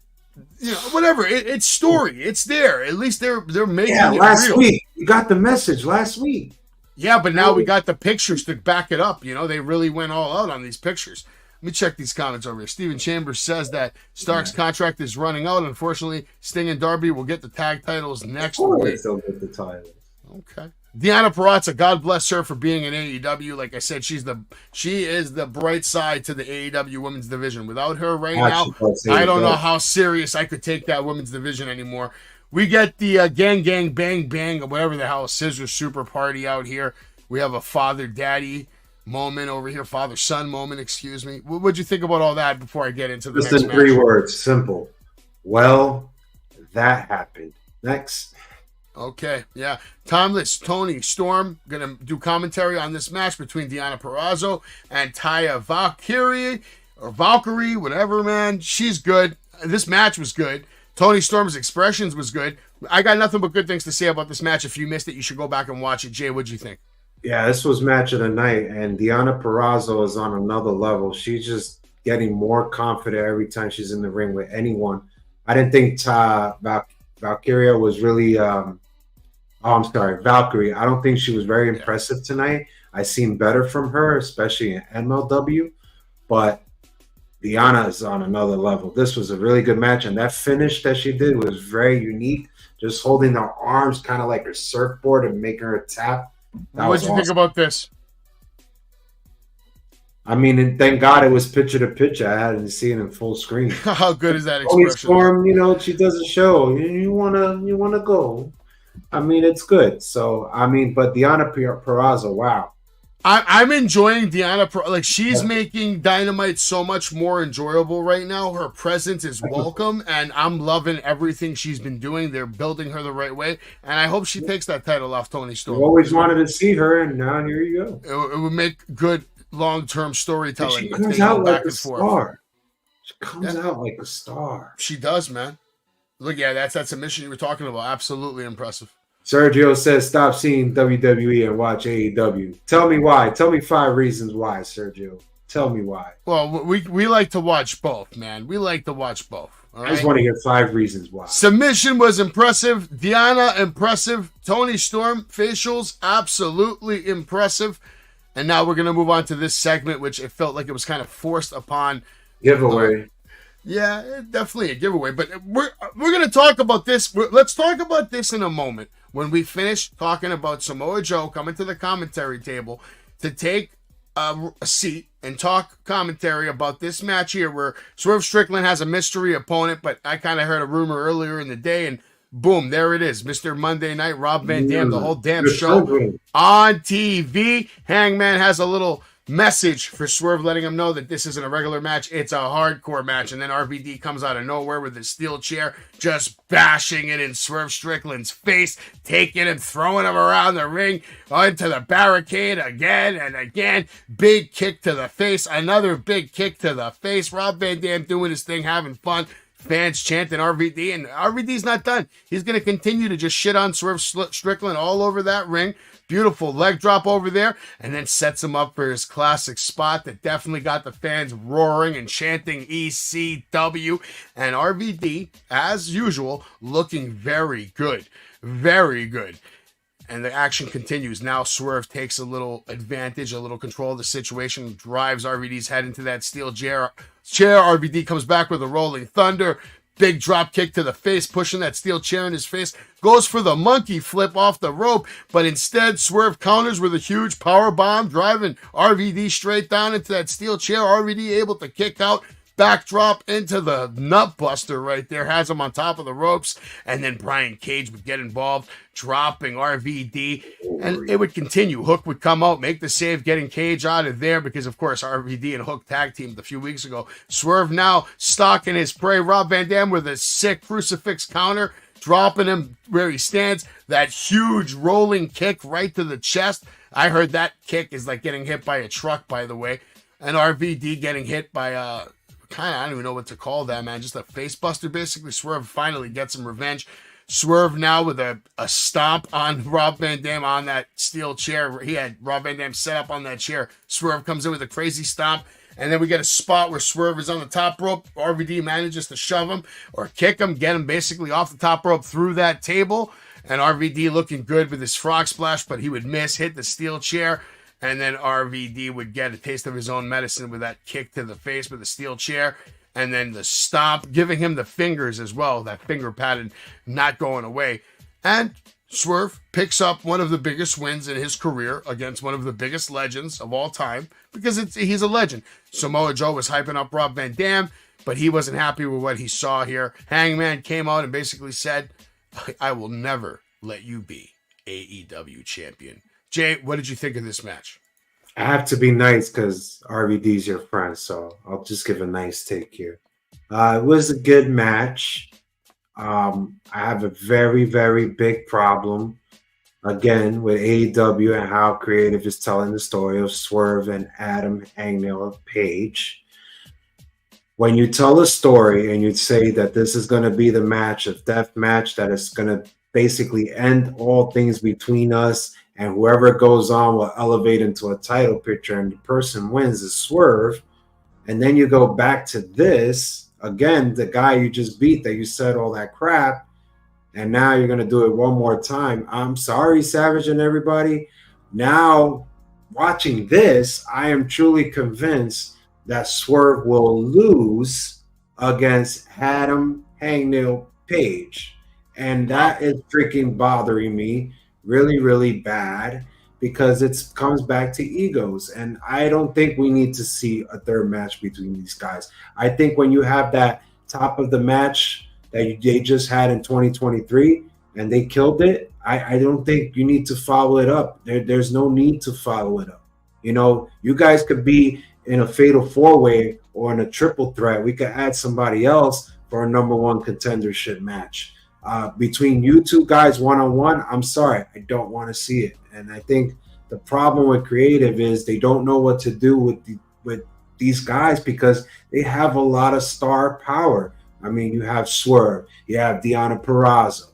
You know, whatever. It's story. It's there. At least they're making it last real. week. You got the message last week. Yeah, but now we got the pictures to back it up. You know, they really went all out on these pictures. Let me check these comments over here. Steven Chambers says that Stark's contract is running out. Unfortunately, Sting and Darby will get the tag titles next week. They'll get the titles. Okay. Deonna Purrazzo, God bless her for being in AEW. Like I said, she is the bright side to the AEW women's division. Without her right now, I don't know how serious I could take that women's division anymore. We get the gang, gang, bang, bang, or whatever the hell, scissor super party out here. We have a father-daddy moment over here, father-son moment, excuse me. What'd you think about all that before I get into the next match? 3 words, simple. Well, that happened. Next. Okay, yeah. Timeless Tony Storm gonna do commentary on this match between Deonna Purrazzo and Taya Valkyrie, or Valkyrie, whatever, man. She's good. This match was good. Tony Storm's expressions was good. I got nothing but good things to say about this match. If you missed it, you should go back and watch it. Jay, what'd you think? Yeah, this was match of the night, and Deonna Purrazzo is on another level. She's just getting more confident every time she's in the ring with anyone. I didn't think Valkyria was really Valkyrie. I don't think she was very impressive tonight. I seen better from her, especially in MLW, but Deonna is on another level. This was a really good match, and that finish that she did was very unique. Just holding her arms kind of like her surfboard and making her tap. What did you think about this? I mean, and thank God it was picture to picture. I hadn't seen it in full screen. How good is that expression? Storm, you know, she does a show. You wanna go. I mean, it's good. So, I mean, but Deonna Purrazzo, wow. I'm enjoying Deonna. Like, she's making Dynamite so much more enjoyable right now. Her presence is welcome, and I'm loving everything she's been doing. They're building her the right way, and I hope she takes that title off Tony Storm. I always wanted to see her, and now here you go. It would make good long-term storytelling. She comes out like a star. She comes out like a star. She does, man. Look, yeah, that's that submission you were talking about. Absolutely impressive. Sergio says, stop seeing WWE and watch AEW. Tell me why. Tell me 5 reasons why, Sergio. Tell me why. Well, we like to watch both, man. We like to watch both. All right? I just want to hear 5 reasons why. Submission was impressive. Deonna, impressive. Tony Storm, facials, absolutely impressive. And now we're going to move on to this segment, which it felt like it was kind of forced upon. Giveaway. Yeah, definitely a giveaway. But we're going to talk about this. Let's talk about this in a moment when we finish talking about Samoa Joe coming to the commentary table to take a seat and talk commentary about this match here where Swerve Strickland has a mystery opponent, but I kind of heard a rumor earlier in the day, and boom, there it is. Mr. Monday Night, Rob Van Dam, the whole damn show on TV. Hangman has a little message for Swerve letting him know that this isn't a regular match, it's a hardcore match. And then RVD comes out of nowhere with his steel chair, just bashing it in Swerve Strickland's face, taking him, throwing him around the ring, onto the barricade again and again. Big kick to the face, another big kick to the face. Rob Van Dam doing his thing, having fun. Fans chanting RVD, and RVD's not done. He's going to continue to just shit on Swerve Strickland all over that ring. Beautiful leg drop over there, and then sets him up for his classic spot that definitely got the fans roaring and chanting ECW. And RVD, as usual, looking very good. Very good. And the action continues. Now Swerve takes a little advantage, a little control of the situation, drives RVD's head into that steel chair. RVD comes back with a rolling thunder. Big drop kick to the face, pushing that steel chair in his face. Goes for the monkey flip off the rope, but instead Swerve counters with a huge power bomb, driving RVD straight down into that steel chair. RVD able to kick out. Backdrop into the nut buster right there, has him on top of the ropes, and then Brian Cage would get involved, dropping RVD, and it would continue. Hook would come out, make the save, getting Cage out of there, because of course RVD and Hook tag teamed a few weeks ago. Swerve now stalking his prey. Rob Van Dam with a sick crucifix counter, dropping him where he stands. That huge rolling kick right to the chest. I heard that kick is like getting hit by a truck, by the way. And RVD getting hit by I don't even know what to call that, man. Just a face buster, basically. Swerve finally gets some revenge. Swerve now with a stomp on Rob Van Dam on that steel chair. He had Rob Van Dam set up on that chair. Swerve comes in with a crazy stomp. And then we get a spot where Swerve is on the top rope. RVD manages to shove him or kick him, get him basically off the top rope through that table. And RVD looking good with his frog splash, but he would miss, hit the steel chair. And then RVD would get a taste of his own medicine with that kick to the face with the steel chair. And then the stomp, giving him the fingers as well. That finger pattern not going away. And Swerve picks up one of the biggest wins in his career against one of the biggest legends of all time. Because he's a legend. Samoa Joe was hyping up Rob Van Dam, but he wasn't happy with what he saw here. Hangman came out and basically said, I will never let you be AEW champion. Jay, what did you think of this match? I have to be nice because RVD's your friend, so I'll just give a nice take here. It was a good match. I have a very, very big problem, again, with AEW and how creative is telling the story of Swerve and Adam Hangman Page. When you tell a story and you say that this is going to be the match of death match, that is going to basically end all things between us, and whoever goes on will elevate into a title picture, and the person wins is Swerve. And then you go back to this, again, the guy you just beat that you said all that crap, and now you're going to do it one more time. I'm sorry, Savage and everybody. Now, watching this, I am truly convinced that Swerve will lose against Adam Hangman Page. And that is freaking bothering me really, really bad, because it comes back to egos. And I don't think we need to see a third match between these guys. I think when you have that top of the match that they just had in 2023 and they killed it, I don't think you need to follow it up. There's no need to follow it up. You know, you guys could be in a fatal four-way or in a triple threat. We could add somebody else for a number one contendership match. Between you two guys one-on-one, I'm sorry, I don't want to see it. And I think the problem with creative is they don't know what to do with these guys because they have a lot of star power. I mean, you have Swerve, you have Deonna Purrazzo.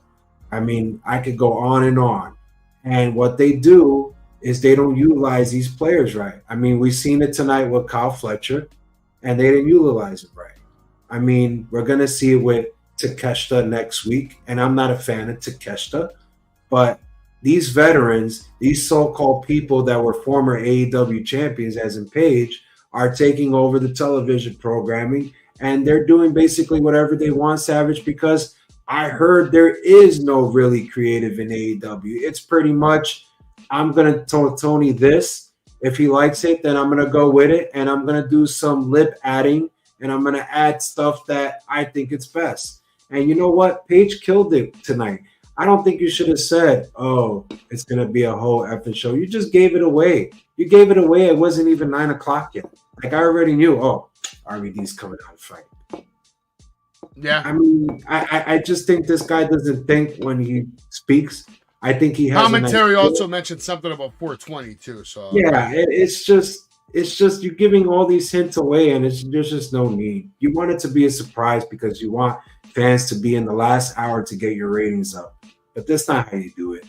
I mean, I could go on and on. And what they do is they don't utilize these players right. I mean, we've seen it tonight with Kyle Fletcher, and they didn't utilize it right. I mean, we're going to see it with Takeshita next week, and I'm not a fan of Takeshita, but these veterans, these so-called people that were former AEW champions, as in Page, are taking over the television programming, and they're doing basically whatever they want, Savage, because I heard there is no really creative in AEW. It's pretty much, I'm going to tell Tony this. If he likes it, then I'm going to go with it, and I'm going to do some lip adding, and I'm going to add stuff that I think it's best. And you know what? Paige killed it tonight. I don't think you should have said, oh, it's going to be a whole effing show. You just gave it away. You gave it away. It wasn't even 9 o'clock yet. Like, I already knew, oh, RVD's coming out to fight. Yeah. I mean, I just think this guy doesn't think when he speaks. I think he has commentary also mentioned something about 420 too. So yeah, it's just you're giving all these hints away, and there's just no need. You want it to be a surprise because you want fans to be in the last hour to get your ratings up, but that's not how you do it.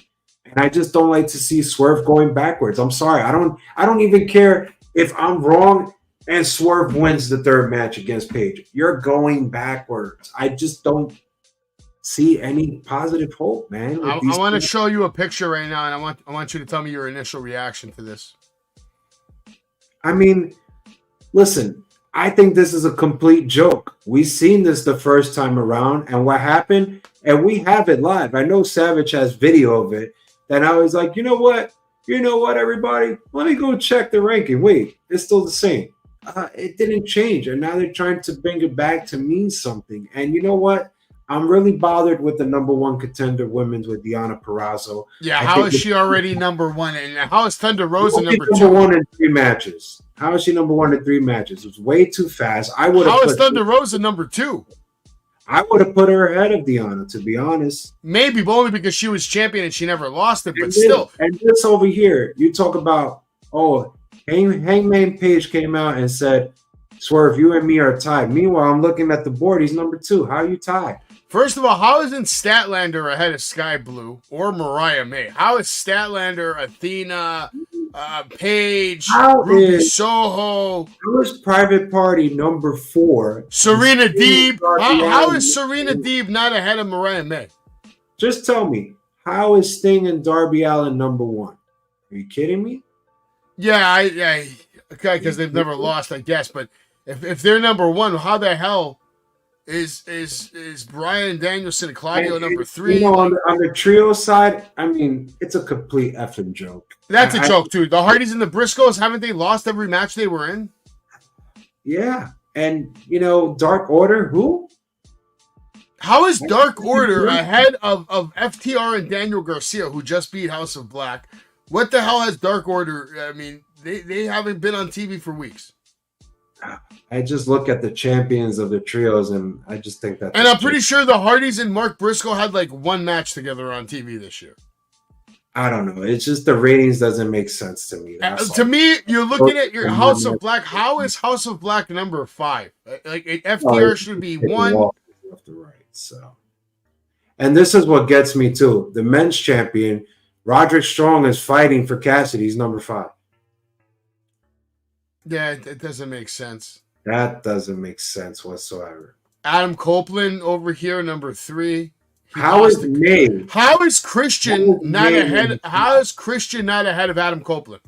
And I just don't like to see Swerve going backwards. I'm sorry. I don't even care if I'm wrong and Swerve wins the third match against Page. You're going backwards. I just don't see any positive hope, man. I want to show you a picture right now, and I want you to tell me your initial reaction to this. I mean, listen, I think this is a complete joke. We seen this the first time around, and what happened, and we have it live. I know Savage has video of it. Then I was like, you know what, everybody? Let me go check the ranking. Wait, it's still the same. It didn't change, and now they're trying to bring it back to mean something. And you know what? I'm really bothered with the number one contender women's with Deonna Purrazzo. Yeah, how is she already number one? And how is Thunder Rosa number two? Number one in 3 matches. How is she number one in 3 matches? It was way too fast. How is Thunder Rosa number 2? I would have put her ahead of Deonna, to be honest. Maybe, but only because she was champion and she never lost it, but still. And this over here, you talk about, Hangman Page came out and said, Swerve, you and me are tied. Meanwhile, I'm looking at the board. He's number 2. How are you tied? First of all, how isn't Statlander ahead of Sky Blue or Mariah May? How is Statlander, Athena, Paige, Ruby Soho? How is Private Party number 4? Serena Deeb. How is Serena Deeb not ahead of Mariah May? Just tell me, how is Sting and Darby Allin number 1? Are you kidding me? Yeah, okay, because they've never lost, I guess. But if they're number 1, how the hell is Bryan Danielson and Claudio number 3? You know, on the trio side, I mean, it's a complete effing joke. That's a joke, too. The Hardys and the Briscoes, haven't they lost every match they were in? Yeah. And, Dark Order, who? How is Dark Order ahead of FTR and Daniel Garcia, who just beat House of Black? What the hell has Dark Order? I mean, they haven't been on TV for weeks. I just look at the champions of the trios, and I just think that. And I'm pretty sure the Hardys and Mark Briscoe had like 1 match together on TV this year. I don't know. It's just the ratings doesn't make sense to me. To me, you're looking at your House of Black. How is House of Black number 5? Like FTR should be 1. Left to right. So, and this is what gets me too. The men's champion, Roderick Strong, is fighting for Cassidy's number 5. Yeah, it doesn't make sense. That doesn't make sense whatsoever. Adam Copeland over here, number 3. How is Christian not ahead? How is Christian not ahead of Adam Copeland?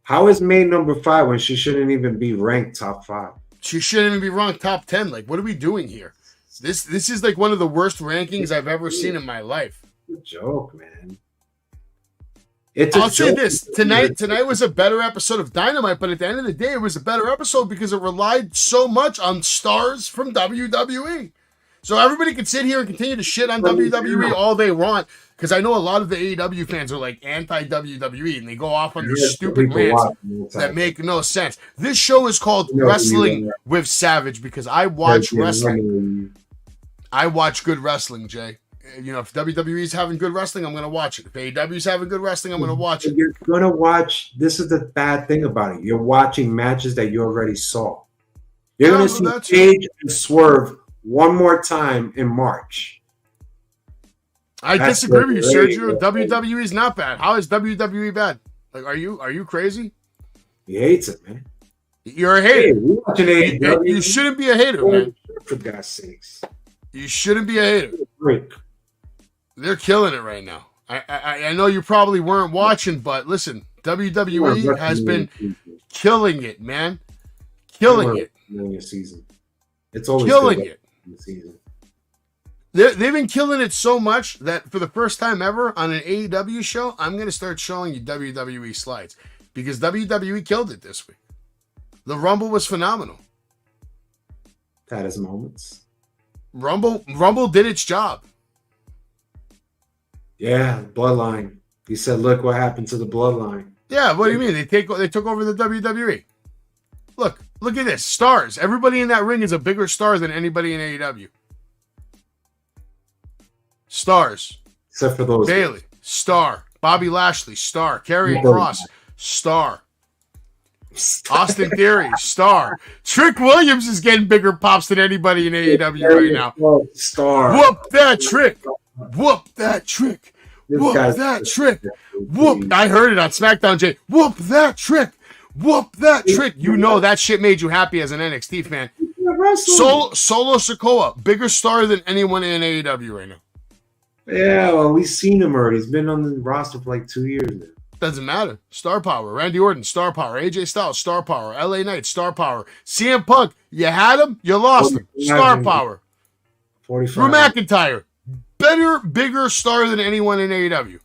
How is May number 5 when she shouldn't even be ranked top 5? She shouldn't even be ranked top 10. Like, what are we doing here? This is like one of the worst rankings I've ever seen in my life. It's a joke, man. I'll say this. Tonight was a better episode of Dynamite, but at the end of the day, it was a better episode because it relied so much on stars from WWE. So everybody can sit here and continue to shit on WWE all they want, because I know a lot of the AEW fans are like anti-WWE, and they go off on these stupid rants that make no sense. This show is called Wrestling with Savage because I watch wrestling. I watch good wrestling, Jay. If WWE's having good wrestling, I'm going to watch it. If AEW's having good wrestling, I'm going to watch it. You're going to watch. This is the bad thing about it. You're watching matches that you already saw. You're going to see Page and Swerve one more time in March. I disagree with you, Sergio. WWE is not bad. How is WWE bad? Like, are you crazy? He hates it, man. You're a hater. Hey, watching AEW. You shouldn't be a hater, man. For God's sakes. You shouldn't be a hater. Break. They're killing it right now. I know you probably weren't watching, but listen, WWE has been killing it, man. Killing it. Season. It's always killing it. Season. They've been killing it so much that for the first time ever on an AEW show, I'm going to start showing you WWE slides because WWE killed it this week. The Rumble was phenomenal. Had his moments. Rumble did its job. Yeah, Bloodline. He said, "Look what happened to the Bloodline." Yeah, what do you mean? They took over the WWE. Look at this. Stars. Everybody in that ring is a bigger star than anybody in AEW. Stars. Except for those. Bayley, star. Bobby Lashley, star. Karrion Kross, star. Austin Theory, star. Trick Williams is getting bigger pops than anybody in AEW right now. Star. Whoop that trick. Whoop that trick. Whoop that trick. Whoop. I heard it on SmackDown, Jay. Whoop that trick. Whoop that trick. You know that shit made you happy as an NXT fan. Solo Sikoa, bigger star than anyone in AEW right now. Yeah, well, we've seen him already. He's been on the roster for like 2 years now. Doesn't matter. Star power. Randy Orton, star power. AJ Styles, star power. LA Knight, star power. CM Punk, you had him, you lost him. Star power. 45. Drew McIntyre, bigger star than anyone in AEW.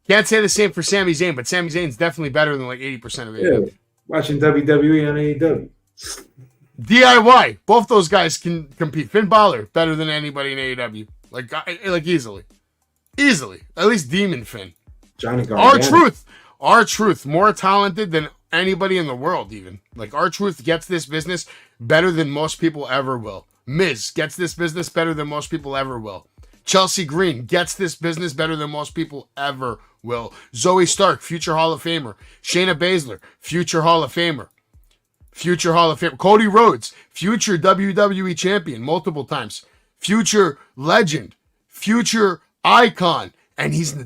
Can't say the same for Sami Zayn, but Sami Zayn's definitely better than like 80% of AEW. Yeah, watching WWE on AEW. DIY, both those guys can compete. Finn Balor, better than anybody in AEW. Like easily. At least Demon Finn. Johnny Gargano. R-Truth, more talented than anybody in the world even. Like R-Truth gets this business better than most people ever will. Miz gets this business better than most people ever will. Chelsea Green gets this business better than most people ever will. Zoe Stark, future Hall of Famer. Shayna Baszler, future Hall of Famer. Cody Rhodes, future WWE champion multiple times. Future legend. Future icon. And he's in the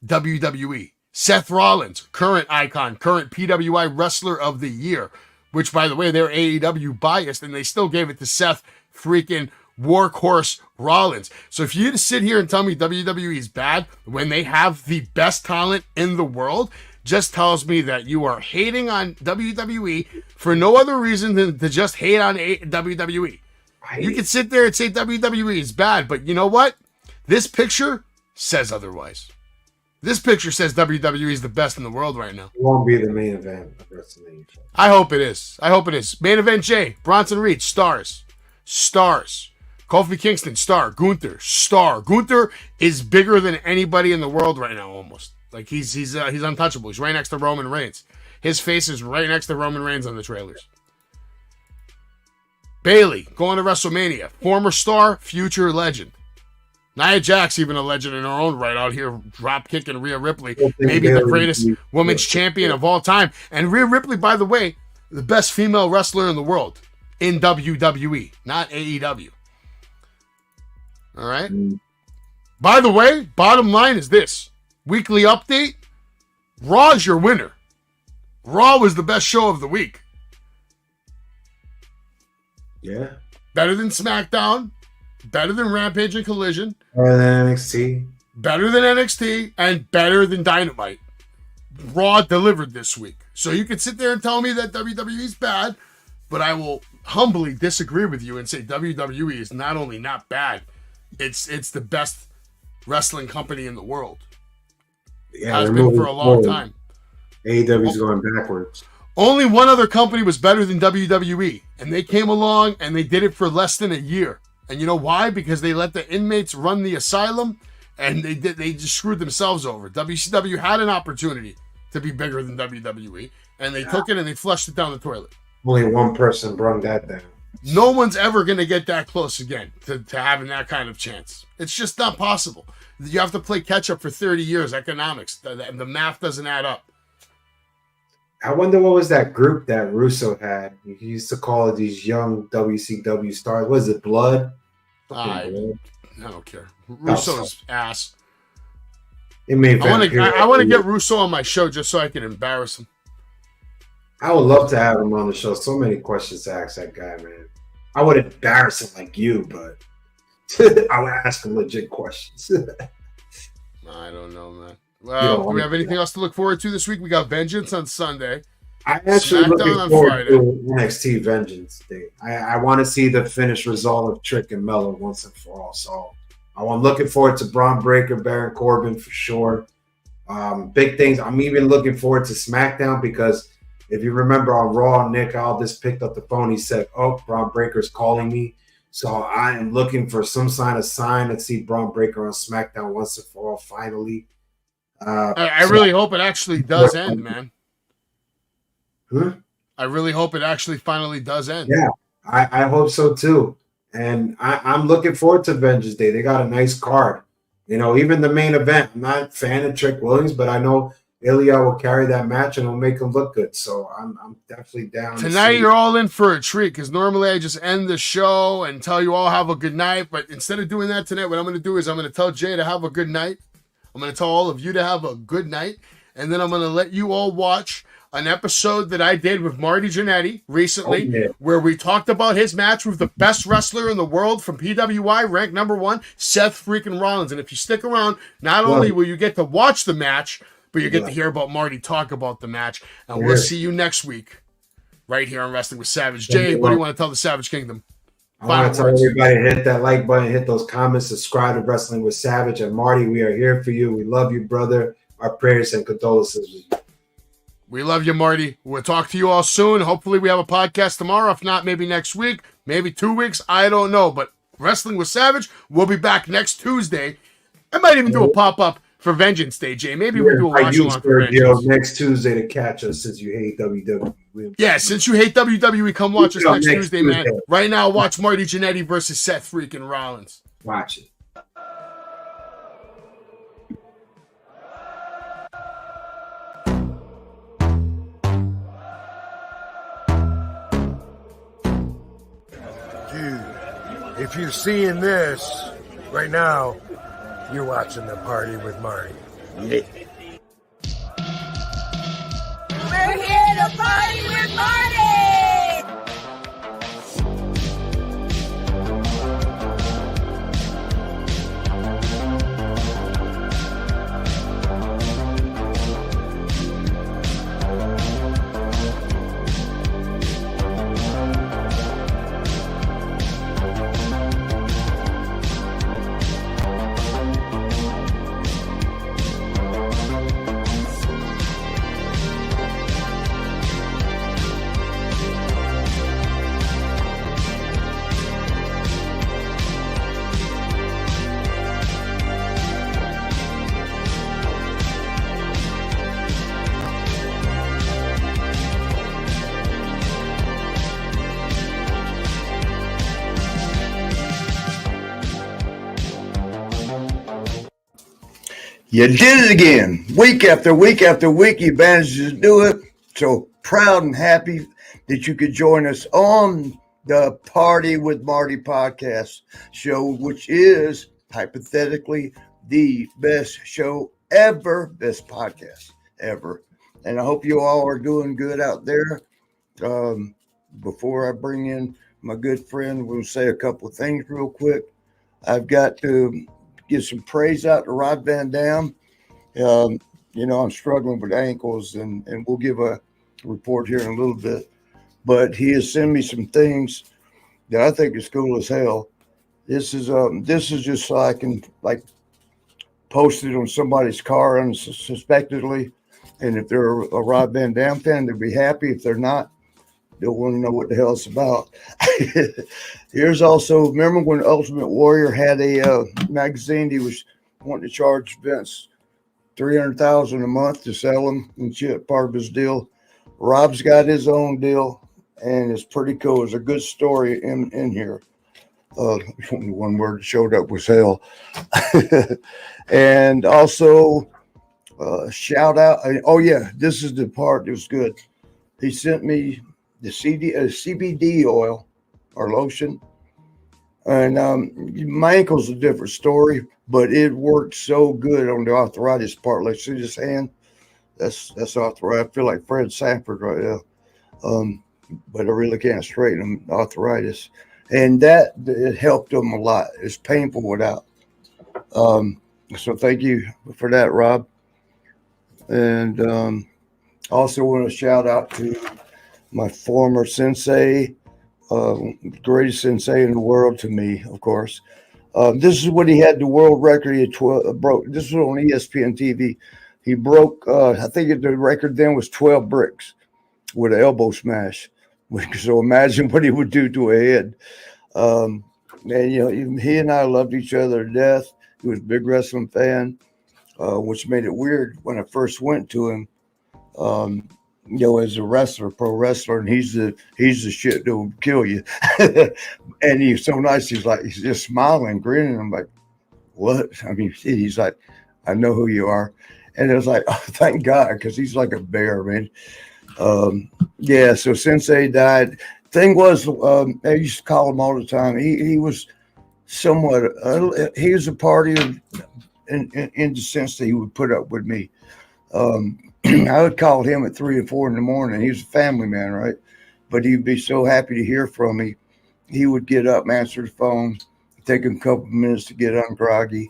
WWE. Seth Rollins, current icon, current PWI Wrestler of the Year. Which, by the way, they're AEW biased, and they still gave it to Seth freaking Workhorse Rollins. So if you sit here and tell me WWE is bad when they have the best talent in the world, just tells me that you are hating on WWE for no other reason than to just hate on WWE. You can sit there and say WWE is bad, but you know what? This picture says otherwise. This picture says WWE is the best in the world right now. It won't be the main event of WrestleMania. I hope it is. Main event Jay, Bronson Reed, stars. Kofi Kingston, star. Gunther, star. Gunther is bigger than anybody in the world right now, almost. Like he's untouchable. He's right next to Roman Reigns. His face is right next to Roman Reigns on the trailers. Bayley, going to WrestleMania. Former star, future legend. Nia Jax, even a legend in her own right out here, drop kicking Rhea Ripley, maybe the greatest women's champion of all time. And Rhea Ripley, by the way, the best female wrestler in the world in WWE, not AEW. All right. By the way, bottom line is this: weekly update. Raw's your winner. Raw was the best show of the week. Yeah. Better than SmackDown. Better than Rampage and Collision. Better than NXT. Better than NXT. And better than Dynamite. Raw delivered this week. So you can sit there and tell me that WWE is bad, but I will humbly disagree with you and say WWE is not only not bad, it's the best wrestling company in the world. Yeah, has been for a long time. AEW's going backwards. Only one other company was better than WWE, and they came along and they did it for less than a year. And you know why? Because they let the inmates run the asylum, and they just screwed themselves over. WCW had an opportunity to be bigger than WWE, and they took it and they flushed it down the toilet. Only one person brought that down. No one's ever going to get that close again to having that kind of chance. It's just not possible. You have to play catch up for 30 years, economics. The math doesn't add up. I wonder what was that group that Russo had. He used to call it these young WCW stars. Was it Blood? I don't care. Russo's ass. It made I want to get Russo on my show just so I can embarrass him. I would love to have him on the show. So many questions to ask that guy, man. I would embarrass him like you, but I would ask him legit questions. I don't know, man. Well, do we have anything else to look forward to this week? We got Vengeance on Sunday. I'm actually looking forward to NXT Vengeance Day. I want to see the finished result of Trick and Mello once and for all. So I'm looking forward to Braun Breaker, Baron Corbin for sure. Big things. I'm even looking forward to SmackDown because if you remember on Raw, Nick Aldis picked up the phone. He said, "Oh, Braun Breaker's calling me." So I am looking for some sign to see Braun Breaker on SmackDown once and for all. Finally. I really hope it actually does end, man. Huh? I really hope it actually finally does end. Yeah, I hope so too. And I'm looking forward to Vengeance Day. They got a nice card. You know, even the main event. I'm not a fan of Trick Williams, but I know Ilya will carry that match and it'll make him look good. So I'm definitely down. Tonight you're all in for a treat because normally I just end the show and tell you all have a good night. But instead of doing that tonight, what I'm going to do is I'm going to tell Jay to have a good night. I'm going to tell all of you to have a good night. And then I'm going to let you all watch an episode that I did with Marty Jannetty recently, where we talked about his match with the best wrestler in the world from PWI, ranked number 1, Seth freaking Rollins. And if you stick around, not only will you get to watch the match, but you get to hear about Marty talk about the match. And we'll see you next week right here on Wrestling with Savage. Jay, what do you want to tell the Savage Kingdom? I want to tell everybody to hit that like button, hit those comments, subscribe to Wrestling with Savage. And Marty, we are here for you. We love you, brother. Our prayers and condolences with you. We love you, Marty. We'll talk to you all soon. Hopefully we have a podcast tomorrow. If not, maybe next week, maybe 2 weeks. I don't know. But Wrestling with Savage, we'll be back next Tuesday. I might even do a pop-up for Vengeance Day, Jay. Maybe we'll do a watch-along for Vengeance. Next Tuesday to catch us since you hate WWE. Yeah, since you hate WWE, come watch us next Tuesday, man. Right now, watch Marty Jannetty versus Seth freaking Rollins. Watch it. If you're seeing this right now, you're watching the Party with Marty. Yeah. We're here to party with Marty! You did it again. Week after week after week, you managed to do it. So proud and happy that you could join us on the Party with Marty podcast show, which is hypothetically the best show ever, best podcast ever. And I hope you all are doing good out there. Before I bring in my good friend, we'll say a couple of things real quick. I've got to give some praise out to Rod Van Dam. I'm struggling with ankles, and we'll give a report here in a little bit. But he has sent me some things that I think is cool as hell. This is just so I can post it on somebody's car unsuspectedly, and if they're a Rod Van Dam fan, they'll be happy. If they're not, they'll want to know what the hell it's about. Here's also, remember when Ultimate Warrior had a magazine? He was wanting to charge Vince $300,000 a month to sell them and shit, part of his deal. Rob's got his own deal, and it's pretty cool. There's a good story in here. One word that showed up was hell. And also, shout out. Oh, yeah, this is the part that was good. He sent me the CBD oil or lotion. And my ankle's a different story, but it worked so good on the arthritis part. Like, see this hand? That's arthritis. I feel like Fred Sanford right now. But I really can't straighten them, arthritis. And it helped them a lot. It's painful without. So thank you for that, Rob. And also want to shout out to my former sensei, greatest sensei in the world to me, of course. This is when he had the world record. He had broke. This was on ESPN TV. He broke, I think the record then was 12 bricks with an elbow smash. So imagine what he would do to a head. And, he and I loved each other to death. He was a big wrestling fan, which made it weird when I first went to him. As a wrestler, pro wrestler, and he's the shit that will kill you. And he's so nice. He's just smiling, grinning. I'm like, what? I mean, he's like, I know who you are. And it was like, oh, thank God, because he's like a bear, man. Yeah, so Sensei died. Thing was, I used to call him all the time. He was somewhat, he was a partier in the sense that he would put up with me. I would call him at 3 and 4 in the morning. He was a family man, right? But he'd be so happy to hear from me. He would get up, answer the phone, take him a couple of minutes to get ungroggy,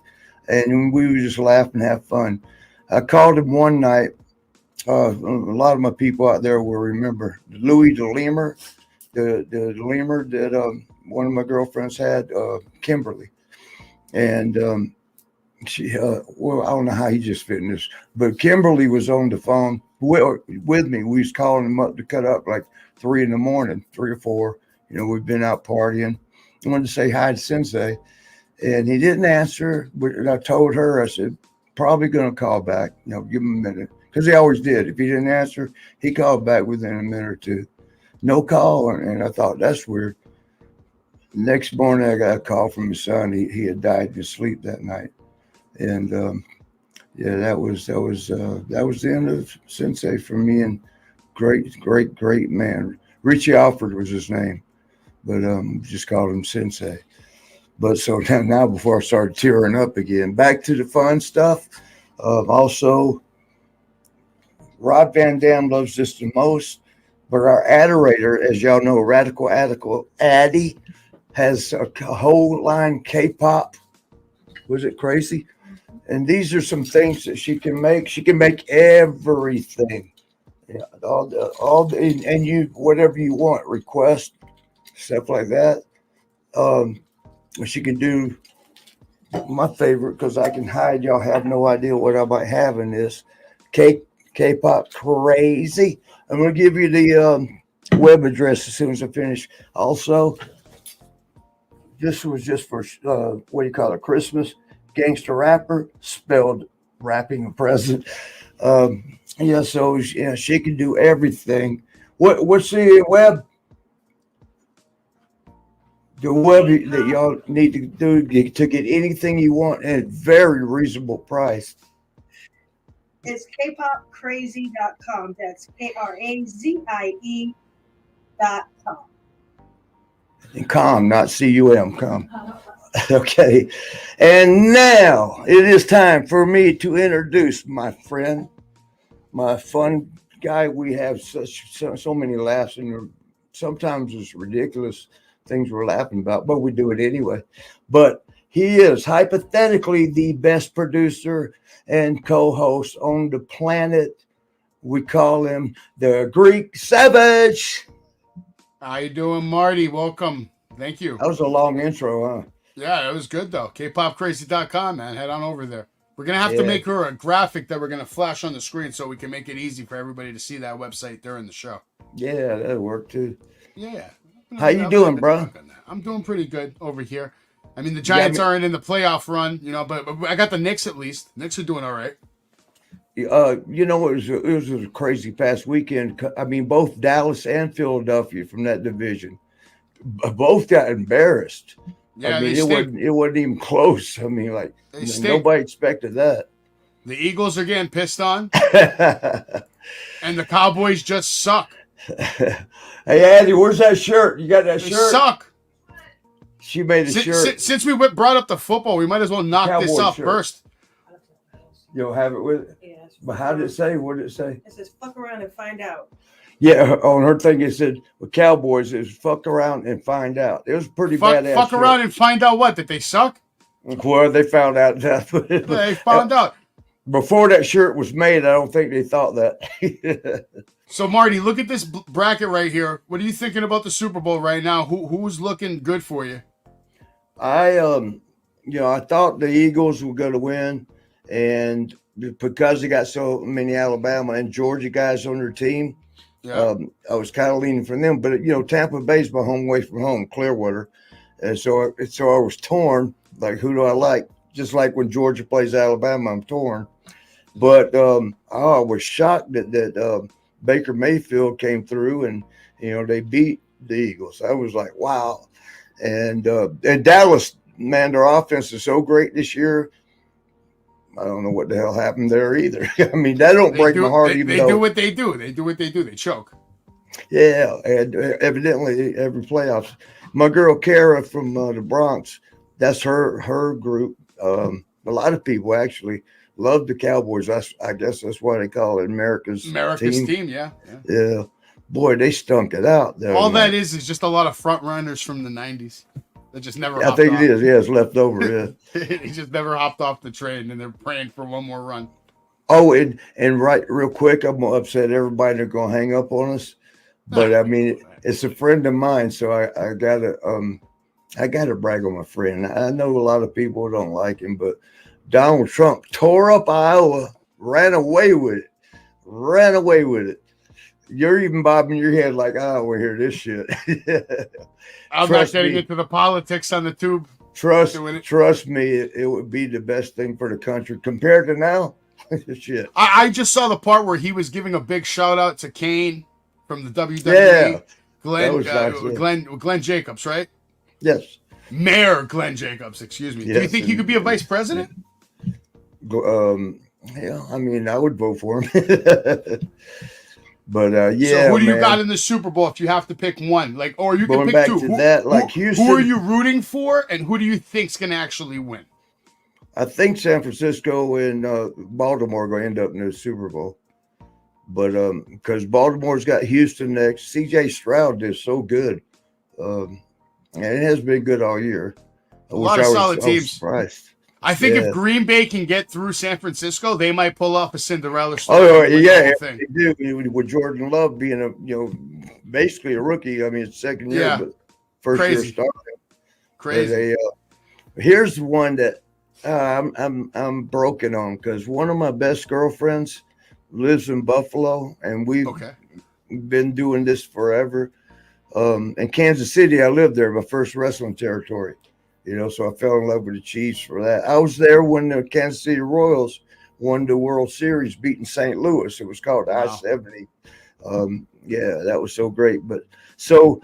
and we would just laugh and have fun. I called him one night. A lot of my people out there will remember Louis the Lemur, the lemur that one of my girlfriends had, Kimberly, and she. Well, I don't know how he just fit in this, but Kimberly was on the phone with me. We was calling him up to cut up like 3 in the morning, 3 or 4. You know, we've been out partying. I wanted to say hi to Sensei, and he didn't answer. But I told her, I said, probably going to call back. You know, give him a minute. Because he always did. If he didn't answer, he called back within a minute or two. No call, and I thought, that's weird. Next morning, I got a call from his son. He had died in his sleep that night. And, yeah, that was the end of Sensei for me. And great man. Richie Alford was his name. But just called him Sensei. But so now before I started tearing up again, back to the fun stuff. Also, Rob Van Dam loves this the most, but our adorator, as y'all know, Radical Addy, has a whole line K-pop. Was it crazy? And these are some things that she can make. She can make everything. Yeah, and you whatever you want, request stuff like that. She can do my favorite because I can hide. Y'all have no idea what I might have in this K-pop crazy. I'm going to give you the web address as soon as I finish. Also, this was just for what do you call it? Christmas. Gangster rapper, spelled wrapping a present. Yeah, so yeah, she can do everything. What's the web? The web that y'all need to do to get anything you want at a very reasonable price. It's kpopcrazy.com. That's KRAZIE.com. And com, not C-U-M, com. Okay. And now it is time for me to introduce my friend, my fun guy. We have so many laughs, and sometimes it's ridiculous things we're laughing about, but we do it anyway. But he is hypothetically the best producer and co-host on the planet. We call him the Greek Savage. How you doing, Marty? Welcome. Thank you. That was a long intro, huh? Yeah, it was good though. kpopcrazy.com, man. Head on over there. We're going to have to make her a graphic that we're going to flash on the screen so we can make it easy for everybody to see that website during the show. Yeah, that'll work too. Yeah. How you doing, bro? I'm doing pretty good over here. I mean, the Giants aren't in the playoff run, you know, but I got the Knicks at least. Knicks are doing all right. You know, it was a crazy past weekend. I mean, both Dallas and Philadelphia from that division both got embarrassed. Yeah, I mean, it wasn't even close. I mean, like nobody expected that. The Eagles are getting pissed on, and the Cowboys just suck. Hey, Andy, where's that shirt? You got that shirt? They suck. She made a shirt. Since we brought up the football, we might as well knock Cowboy this off shirt. First. You'll have it with it? Yes. But how did it say? What did it say? It says fuck around and find out. Yeah, on her thing it said, with Cowboys, it was fuck around and find out. It was pretty badass. Fuck around and find out what? That they suck? Well, they found out that. They found out. Before that shirt was made, I don't think they thought that. So, Marty, look at this bracket right here. What are you thinking about the Super Bowl right now? Who's looking good for you? I thought the Eagles were going to win, and because they got so many Alabama and Georgia guys on their team, I was kind of leaning for them. But Tampa Bay's my home away from home, Clearwater, and so I was torn. Like, who do I like? Just like when Georgia plays Alabama, I'm torn. But I was shocked that Baker Mayfield came through and they beat the Eagles. I was like, wow. And Dallas, man, their offense is so great this year. I don't know what the hell happened there either. I mean, that don't break my heart. They do what they do. They do what they do. They choke. Yeah, and evidently every playoffs. My girl Kara from the Bronx, that's her group. A lot of people actually love the Cowboys. I guess that's why they call it America's team. Yeah. Boy, they stunk it out. Though, all that is just a lot of front runners from the 90s that just never. I think it is. Yeah, it's left over. Yeah, he just never hopped off the train, and they're praying for one more run. Oh, and right, real quick, I'm gonna upset everybody. They're gonna hang up on us, but I mean, it's a friend of mine, so I gotta brag on my friend. I know a lot of people don't like him, but Donald Trump tore up Iowa, ran away with it. You're even bobbing your head like, oh, we'll hear this shit. I'm not getting into the politics on the tube. Trust me, it would be the best thing for the country compared to now. Shit. I just saw the part where he was giving a big shout out to Kane from the WWE. Yeah. Glenn Jacobs, right? Yes. Mayor Glenn Jacobs, excuse me. Yes, do you think he could be a vice president? Yeah, I mean, I would vote for him. But yeah. So who do you got in the Super Bowl if you have to pick one? Like, or you can Going pick back two. to that, like Houston. Who are you rooting for, and who do you think's gonna actually win? I think San Francisco and Baltimore are going to end up in the Super Bowl. But because Baltimore's got Houston next. CJ Stroud did so good. And it has been good all year. A lot of solid teams. Surprised. I think if Green Bay can get through San Francisco, they might pull off a Cinderella story. Oh, yeah, they do. With Jordan Love being basically a rookie. I mean, it's second year, but first year starting. Crazy. Here's one that I'm broken on because one of my best girlfriends lives in Buffalo, and we've been doing this forever. In Kansas City, I lived there, my first wrestling territory. So I fell in love with the Chiefs for that. I was there when the Kansas City Royals won the World Series, beating St. Louis. It was called I-70. Yeah, that was so great. But so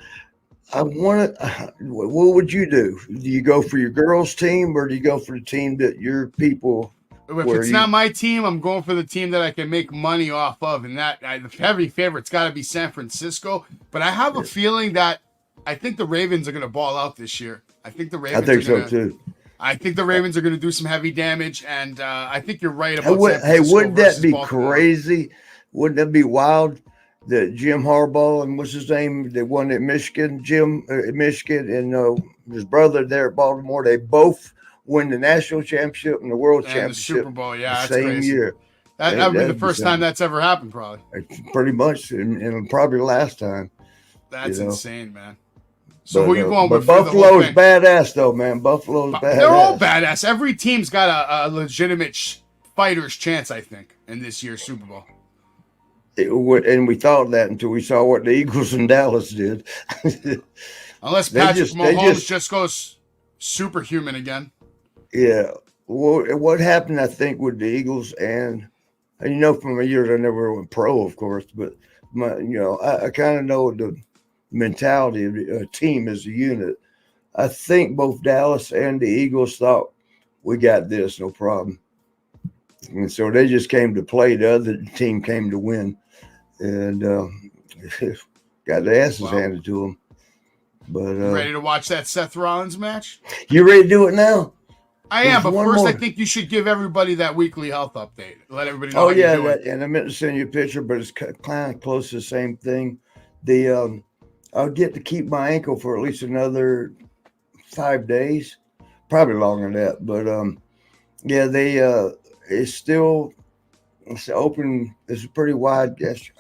I want to. What would you do? Do you go for your girls' team, or do you go for the team that your people? If it's not my team, I'm going for the team that I can make money off of, and that the heavy favorite's got to be San Francisco. But I have a feeling that I think the Ravens are going to ball out this year. I think the Ravens. I think so too. I think the Ravens are going to do some heavy damage, and I think you're right about. Wouldn't that be crazy? Wouldn't that be wild? That Jim Harbaugh and what's his name? They won at Michigan. Jim at Michigan and his brother there at Baltimore. They both win the national championship and the world championship. The Super Bowl, the same year. That would be the first time that's ever happened, probably. Pretty much, and probably the last time. That's insane, man. So who are you going but with? Buffalo's badass, though, man. Buffalo's badass. They're all badass. Every team's got a legitimate fighter's chance, I think, in this year's Super Bowl. And we thought that until we saw what the Eagles in Dallas did. Unless Patrick Mahomes just goes superhuman again. Yeah. Well, what happened, I think, with the Eagles and from my years, I never went pro, of course, but I kind of know the mentality of a team as a unit. I think both Dallas and the Eagles thought we got this, no problem. And so they just came to play. The other team came to win, and got their asses handed to them. But ready to watch that Seth Rollins match? You ready to do it now? I am, but first I think you should give everybody that weekly health update. Let everybody know. And I meant to send you a picture, but it's kind of close to the same thing. I'll get to keep my ankle for at least another 5 days, probably longer than that. But it's open. It's a pretty wide guess.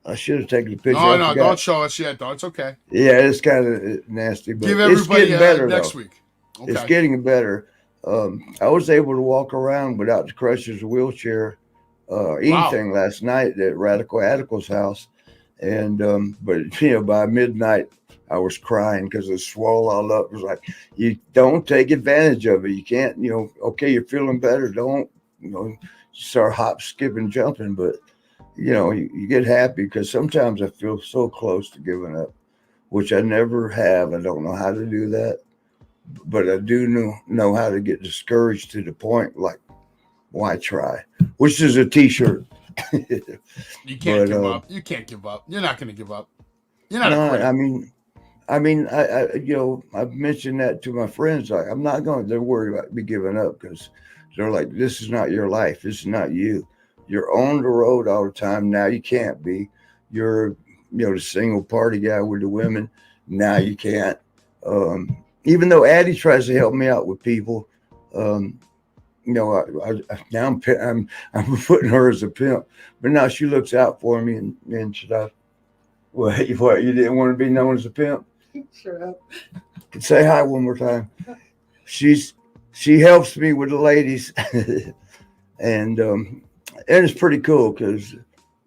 I should have taken a picture. No, don't show us yet, though. It's okay. Yeah, it's kind of nasty, but give everybody it's getting better next though. Week. Okay. It's getting better. I was able to walk around without the crutches or wheelchair, anything last night at Radical Attical's house. And but by midnight I was crying because it swelled all up. It was like, you don't take advantage of it. You can't, okay, you're feeling better. Don't, start hop, skipping, jumping. But you get happy because sometimes I feel so close to giving up, which I never have. I don't know how to do that, but I do know how to get discouraged to the point like why try? Which is a T-shirt. You can't give up. You can't give up. You're not going to give up. You're not a quitter. I mean, I've mentioned that to my friends. Like, I'm not going. They're worried about me giving up because they're like, this is not your life. This is not you. You're on the road all the time. Now you can't be. You're, the single party guy with the women. Now you can't. Even though Addie tries to help me out with people, now I'm putting her as a pimp. But now she looks out for me, and should I? What you didn't want to be known as a pimp? Shut up. Say hi one more time. She helps me with the ladies, and it's pretty cool because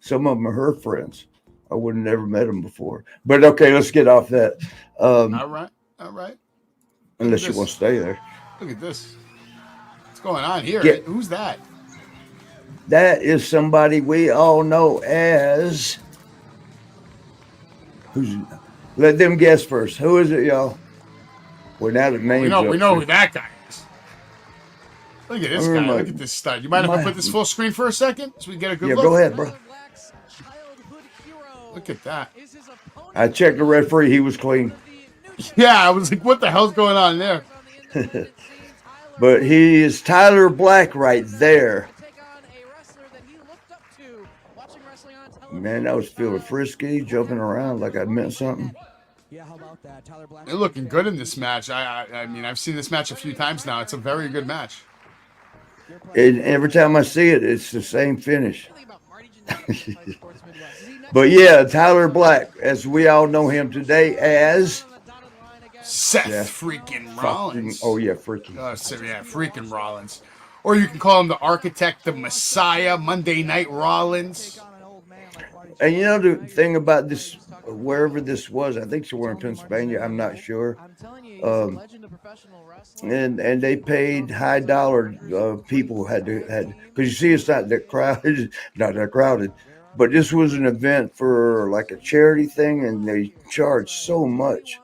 some of them are her friends. I would have never met them before. But okay, let's get off that. All right. Unless you want to stay there. Look at this. What's going on here? Who's that? That is somebody we all know as. Let them guess first. Who is it, y'all? Well, now the name's we know who that guy is. Look at this guy. Look at this stud. You mind if I put this full screen for a second so we get a good look? Yeah, go ahead, bro. Look at that. I checked the referee. He was clean. Yeah, I was like, what the hell's going on there? But he is Tyler Black right there. Man, I was feeling frisky, jumping around like I meant something. They're looking good in this match. I mean, I've seen this match a few times now. It's a very good match. And every time I see it, it's the same finish. But yeah, Tyler Black, as we all know him today as Seth freaking Rollins. Freaking. Freaking Rollins. Or you can call him the Architect, the Messiah, Monday Night Rollins. And you know the thing about this, wherever this was, I think somewhere in Pennsylvania, I'm not sure. And they paid high dollar. People had because you see, it's not that crowded, but this was an event for like a charity thing, and they charged so much.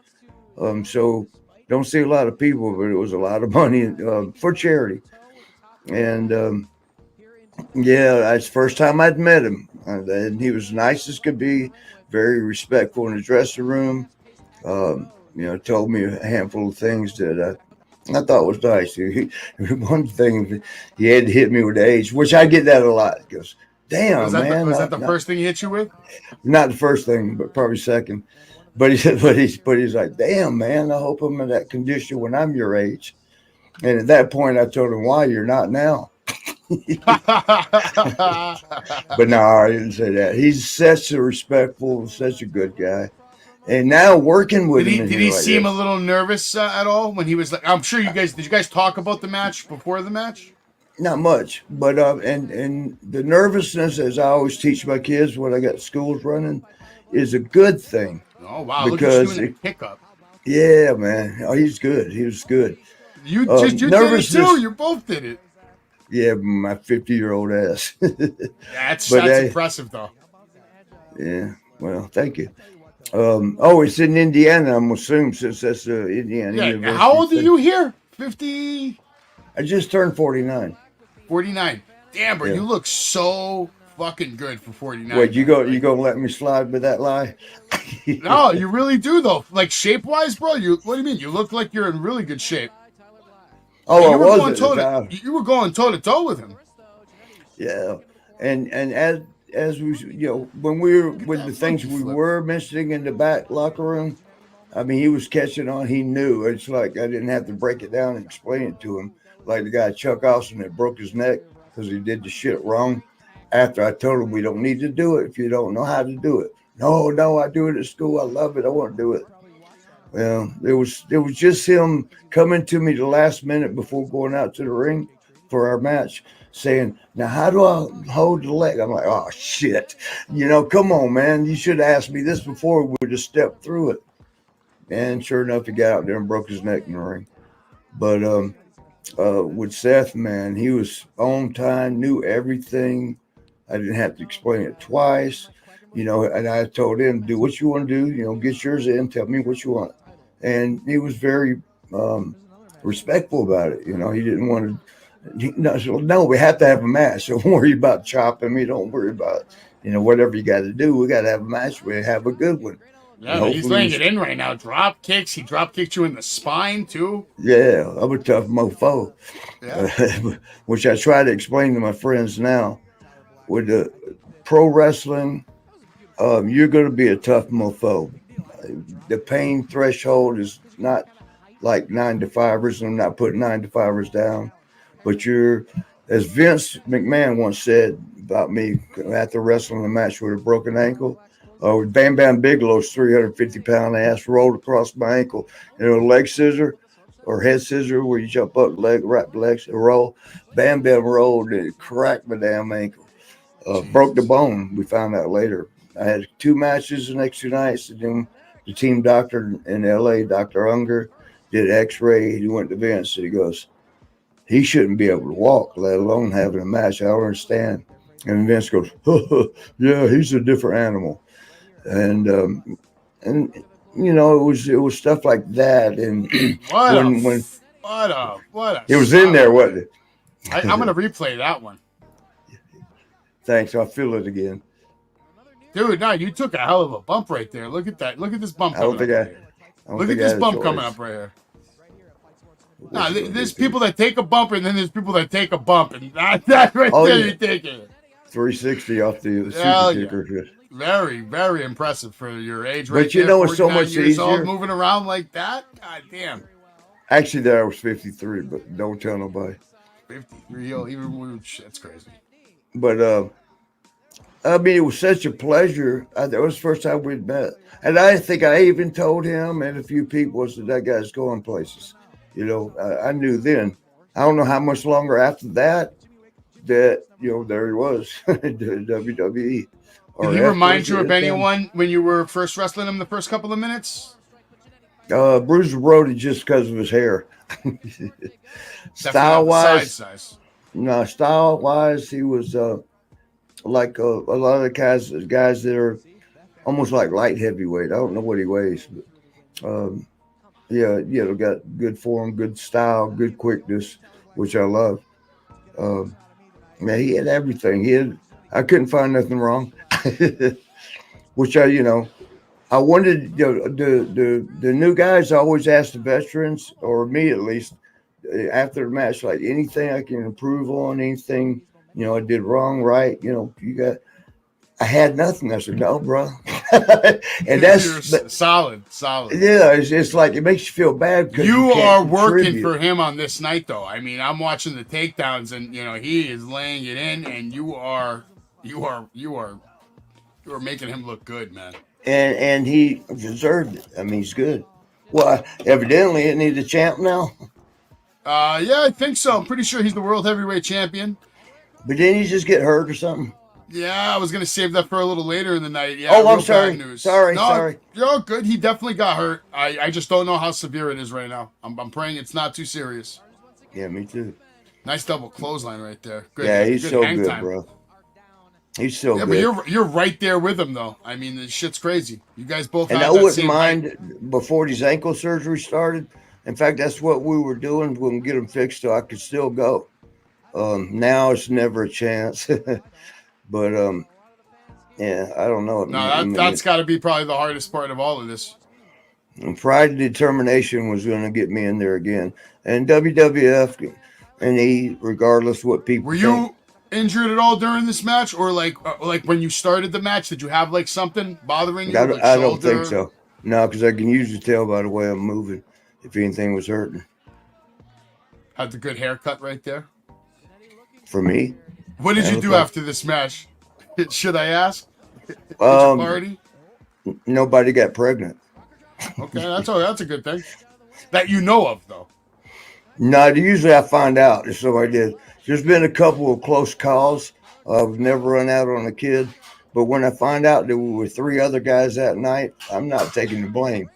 So don't see a lot of people, but it was a lot of money for charity. And it's the first time I'd met him. And he was nice as could be, very respectful in the dressing room. Told me a handful of things that I thought was nice. One thing, he had to hit me with the age, which I get that a lot. He goes, damn, man. Was that the first thing he hit you with? Not the first thing, but probably second. But he's like, damn, man, I hope I'm in that condition when I'm your age. And at that point, I told him, why? You're not now. But no, I didn't say that. He's such a respectful, such a good guy. And now working with him. Did he seem a little nervous at all when he was like, I'm sure did you guys talk about the match before the match? Not much, but and the nervousness, as I always teach my kids when I got schools running, is a good thing. Oh wow! Because look at you doing a pickup. Yeah, man. Oh, he's good. He was good. You did it too. You both did it. Yeah, my 50-year-old ass. That's impressive, though. Yeah. Well, thank you. It's in Indiana. I'm assuming since that's Indiana. Yeah. University. How old are you here? 50. I just turned 49. 49. Damn, bro, you look so fucking good for 49. Wait, you gonna let me slide with that lie? No, you really do though. Like shape wise, bro. What do you mean? You look like you're in really good shape. Oh, you were going toe to toe with him. Yeah, and as we when we were with the things we were mentioning in the back locker room, I mean he was catching on. He knew. It's like I didn't have to break it down and explain it to him. Like the guy Chuck Austin that broke his neck because he did the shit wrong. After I told him we don't need to do it if you don't know how to do it. No, I do it at school. I love it. I want to do it. Well, it was just him coming to me the last minute before going out to the ring for our match, saying, "Now, how do I hold the leg?" I'm like, "Oh shit, come on, man! You should have asked me this before. We would have stepped through it." And sure enough, he got out there and broke his neck in the ring. But with Seth, man, he was on time, knew everything. I didn't have to explain it twice, and I told him, do what you want to do, get yours in, tell me what you want. And he was very respectful about it. He didn't want No, we have to have a match. Don't worry about chopping me. Don't worry about, whatever you got to do. We got to have a match. We have a good one. Yeah, he's laying it in right now. Drop kicks. He drop kicked you in the spine too. Yeah, I'm a tough mofo. Yeah. Which I try to explain to my friends now. With the pro wrestling, you're going to be a tough mofo. The pain threshold is not like 9-to-5ers. I'm not putting 9-to-5ers down. But you're, as Vince McMahon once said about me after wrestling a match with a broken ankle, Bam Bam Bigelow's 350-pound ass rolled across my ankle. Leg scissor or head scissor where you jump up, wrap legs, and roll. Bam Bam rolled and it cracked my damn ankle. Broke the bone, we found out later. I had 2 matches the next 2 nights. And then the team doctor in L.A., Dr. Unger, did x-ray. He went to Vince and he goes, he shouldn't be able to walk, let alone having a match. I don't understand. And Vince goes, yeah, he's a different animal. And it was stuff like that. And what it was in there, wasn't it? I'm gonna replay that one. Thanks. I'll feel it again. Dude, no, you took a hell of a bump right there. Look at that. Look at this bump coming up right here. Look at this bump coming up right here. No, there's people that take a bump, and then there's people that take a bump, and that right there, you take it. 360 off the super kicker. Yeah. Very, very impressive for your age. But right you there, know, it's so much easier. Old, moving around like that. God damn. Actually, there I was 53, but don't tell nobody. 53, that's crazy. But I mean, it was such a pleasure. That was the first time we'd met, and I think I even told him and a few people that guy's going places. I knew then. I don't know how much longer after that there he was, WWE. Did he remind you of anyone when you were first wrestling him the first couple of minutes? Bruiser Brody, just because of his hair. Style-wise, he was like a lot of the guys that are almost like light heavyweight. I don't know what he weighs, but got good form, good style, good quickness, which I love. Man, he had everything. I couldn't find nothing wrong. Which I wanted the new guys. I always ask the veterans, or me at least, after the match, like anything I can improve on, anything I did wrong, right? I had nothing. I said, no, bro. And that's solid. Yeah, it's like it makes you feel bad because you are working for him on this night, though. I mean, I'm watching the takedowns, and he is laying it in, and you are making him look good, man. And he deserved it. I mean, he's good. Well, evidently, isn't he the champ now? Yeah, I think so. I'm pretty sure he's the world heavyweight champion. But didn't he just get hurt or something? Yeah, I was gonna save that for a little later in the night. Yeah. Oh, I'm sorry. Sorry. You're good. He definitely got hurt. I just don't know how severe it is right now. I'm praying it's not too serious. Yeah, me too. Nice double clothesline right there. Good. Yeah, he's good so hang good, time. bro. He's so good. But you're right there with him, though. I mean, this shit's crazy. You guys both. And have I that wouldn't same mind height. before these ankle surgery started. In fact, that's what we were doing. We'll get them fixed so I could still go. Now it's never a chance. But yeah, I don't know. No, that's got to be probably the hardest part of all of this. And pride and determination was going to get me in there again. And WWF and regardless what people were you injured at all during this match, or like when you started the match, did you have like something bothering you? I don't think so. No, because I can usually tell by the way I'm moving if anything was hurting. Had the good haircut right there. For me. What did you do after this match? Should I ask? Did you party? Nobody got pregnant. Okay, that's a good thing. That you know of, though. No, usually I find out if somebody did. There's been a couple of close calls. I've never run out on a kid. But when I find out there were 3 other guys that night, I'm not taking the blame.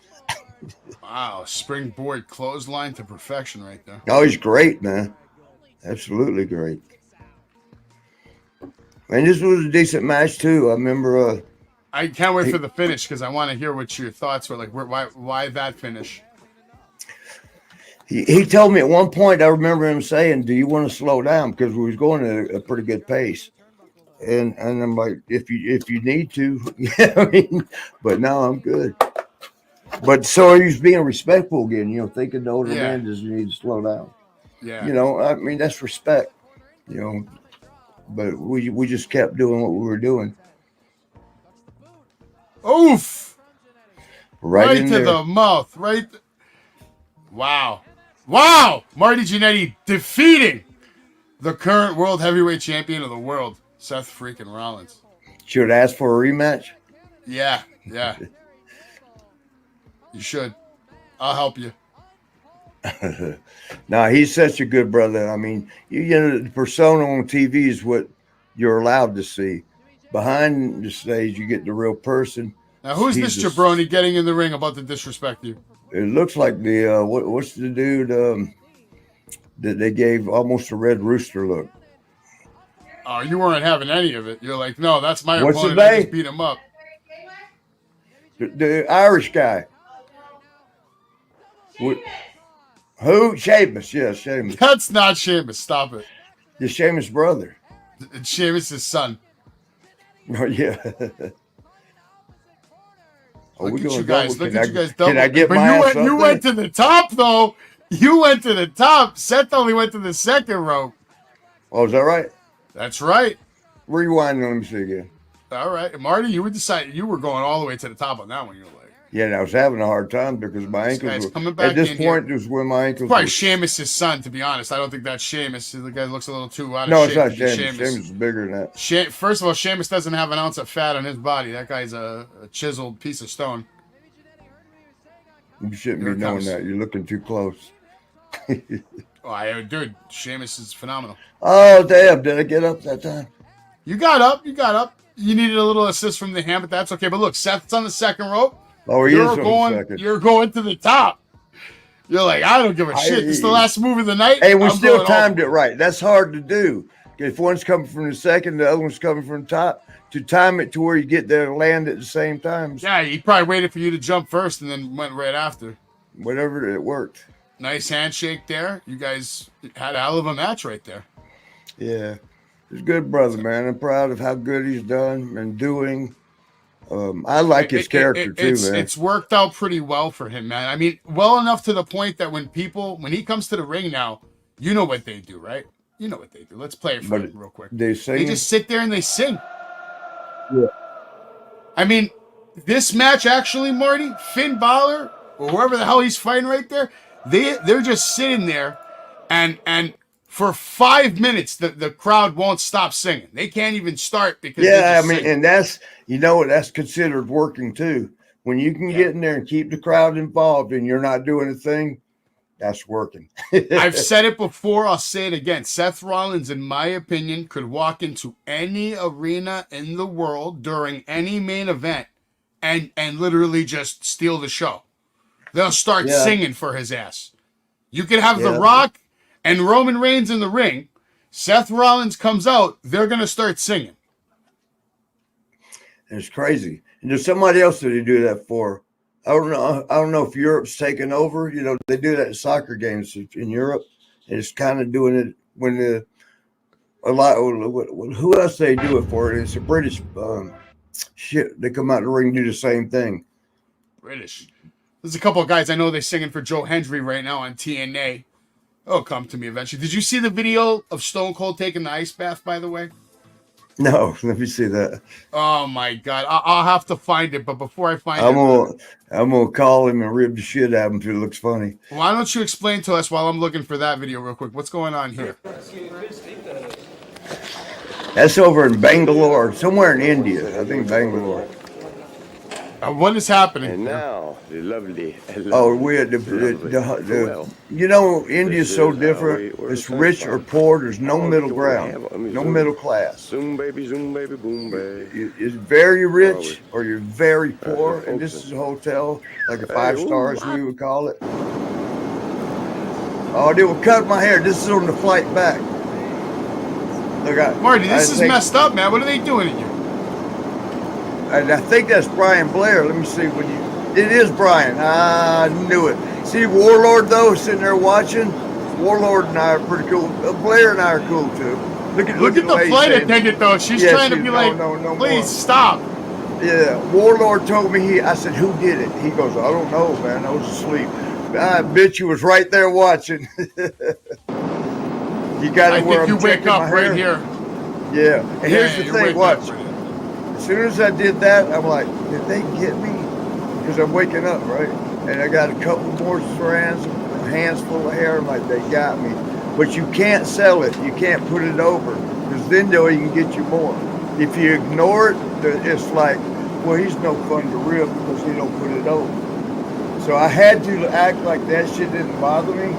Wow, springboard clothesline to perfection right there. Oh, he's great, man. Absolutely great. And this was a decent match, too. I remember... I can't wait for the finish because I want to hear what your thoughts were. Like, why that finish? He told me at one point, I remember him saying, "Do you want to slow down?" Because we was going at a pretty good pace. And I'm like, if you need to, yeah, I mean, but no, I'm good. But so he's being respectful again, you know, thinking the older man doesn't need to slow down. Yeah. You know, I mean, that's respect, you know. But we just kept doing what we were doing. Oof! Right in to there. the mouth. Right. Wow. Wow! Marty Jannetty defeating the current world heavyweight champion of the world, Seth freaking Rollins. Should ask for a rematch? Yeah. You should. I'll help you. No, he's such a good brother. I mean, you know, the persona on TV is what you're allowed to see. Behind the stage, you get the real person. Now, who's this jabroni getting in the ring about to disrespect you? It looks like the what's the dude that they gave almost a Red Rooster look. Oh, you weren't having any of it. You're like, no, that's my What's opponent. his I name? just beat him up. The Irish guy. Who? Sheamus. Yeah, Sheamus. That's not Sheamus. Stop it. The Sheamus brother. It's Sheamus' son. Oh, yeah. Look at you guys. Look at you guys. Can I get but my ass up you went to the top, though. You went to the top. Seth only went to the second rope. Oh, is that right? That's right. Rewind. Let me see again. All right. Marty, you were going all the way to the top on that one. You were like. Yeah, and I was having a hard time because my ankles were, coming back at this in point, here. it was when my ankles Probably were. Sheamus' son, to be honest. I don't think that's Sheamus. The guy looks a little too out of No, shape. it's not to be Sheamus. Sheamus is bigger than that. First of all, Sheamus doesn't have an ounce of fat on his body. That guy's a chiseled piece of stone. You shouldn't Here be it knowing comes. that. You're looking too close. Dude, Sheamus is phenomenal. Oh, damn. Did I get up that time? You got up. You needed a little assist from the hand, but that's okay. But look, Seth's on the second rope. Oh, he is on the second. You're going to the top. You're like, I don't give a shit. This is the last move of the night. Hey, we I'm still going timed it right. That's hard to do. If one's coming from the second, the other one's coming from the top. To time it to where you get there and land at the same time. Yeah, he probably waited for you to jump first and then went right after. Whatever, it worked. Nice handshake there. You guys had a hell of a match right there. Yeah. He's a good brother, man. I'm proud of how good he's done and doing. I like his character too, man. It's worked out pretty well for him, man. I mean, well enough to the point that when he comes to the ring now, you know what they do, right? You know what they do. Let's play it for him real quick. They sing. They just sit there and they sing. Yeah. I mean, this match actually, Marty, Finn Balor, or whoever the hell he's fighting right there, they're just sitting there and for 5 minutes the crowd won't stop singing. They can't even start because I mean, and that's that's considered working too. When you can get in there and keep the crowd involved and you're not doing a thing, that's working. I've said it before, I'll say it again. Seth Rollins, in my opinion, could walk into any arena in the world during any main event and literally just steal the show. They'll start singing for his ass. You could have The Rock and Roman Reigns in the ring. Seth Rollins comes out, they're going to start singing. It's crazy. And there's somebody else that they do that for. I don't know if Europe's taking over. You know, they do that in soccer games in Europe. And it's kind of doing it when who else they do it for? It's a British shit. They come out the ring and do the same thing. British. There's a couple of guys I know they're singing for Joe Hendry right now on TNA. It'll come to me eventually. Did you see the video of Stone Cold taking the ice bath, by the way? No, let me see that. Oh my God, I'll have to find it. But before I find I'm gonna call him and rib the shit out of him if it looks funny. Why don't you explain to us while I'm looking for that video real quick? What's going on here? That's over in Bangalore, somewhere in India. I think Bangalore. What is happening? And now the lovely. Oh, you know, India's so different. It's rich or poor. There's no middle ground, no middle class. Zoom baby, boom baby. It's very rich or you're very poor, and this is a hotel, like a 5 stars we would call it. Oh, they will cut my hair. This is on the flight back. Look, Marty, this is messed up, man. What are they doing to you? And I think that's Brian Blair. Let me see. It is Brian. I knew it. See, Warlord, though, sitting there watching. Warlord and I are pretty cool. Blair and I are cool, too. Look at the flight attendant, though. She's trying to be like, please stop. Yeah, Warlord told me, I said, who did it? He goes, I don't know, man. I was asleep. I bet you was right there watching. You got it where I'm you wake checking up my right hair. here. Yeah, and here's the you thing, wake watch. up right here. As soon as I did that, I'm like, did they get me? Because I'm waking up, right? And I got a couple more strands, hands full of hair. I'm like, they got me. But you can't sell it. You can't put it over. Because then though, he can get you more. If you ignore it, it's like, well, he's no fun to rip because he don't put it over. So I had to act like that shit didn't bother me.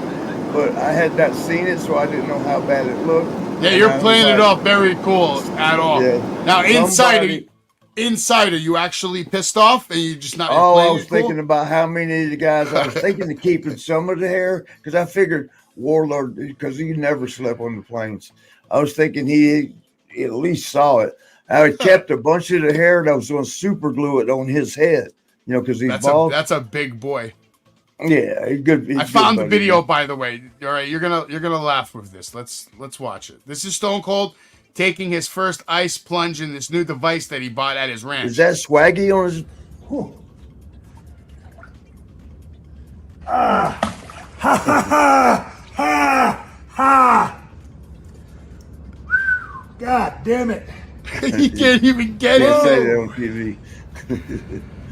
But I had not seen it, so I didn't know how bad it looked. Yeah, you're playing it off very cool at all. Yeah. Now, inside, are you actually pissed off? And you just not? Oh, playing I was thinking about how many of the guys. I was thinking of keeping some of the hair because I figured Warlord, because he never slept on the planes. I was thinking he at least saw it. I kept a bunch of the hair and I was going to super glue it on his head, because he's bald. That's a big boy. Yeah, he's good. I found the video, by the way. All right, you're gonna laugh with this. Let's watch it. This is Stone Cold taking his first ice plunge in this new device that he bought at his ranch. Is that Swaggy on his? Ha ha ha! God damn it! He can't even get Can't it. say that on TV.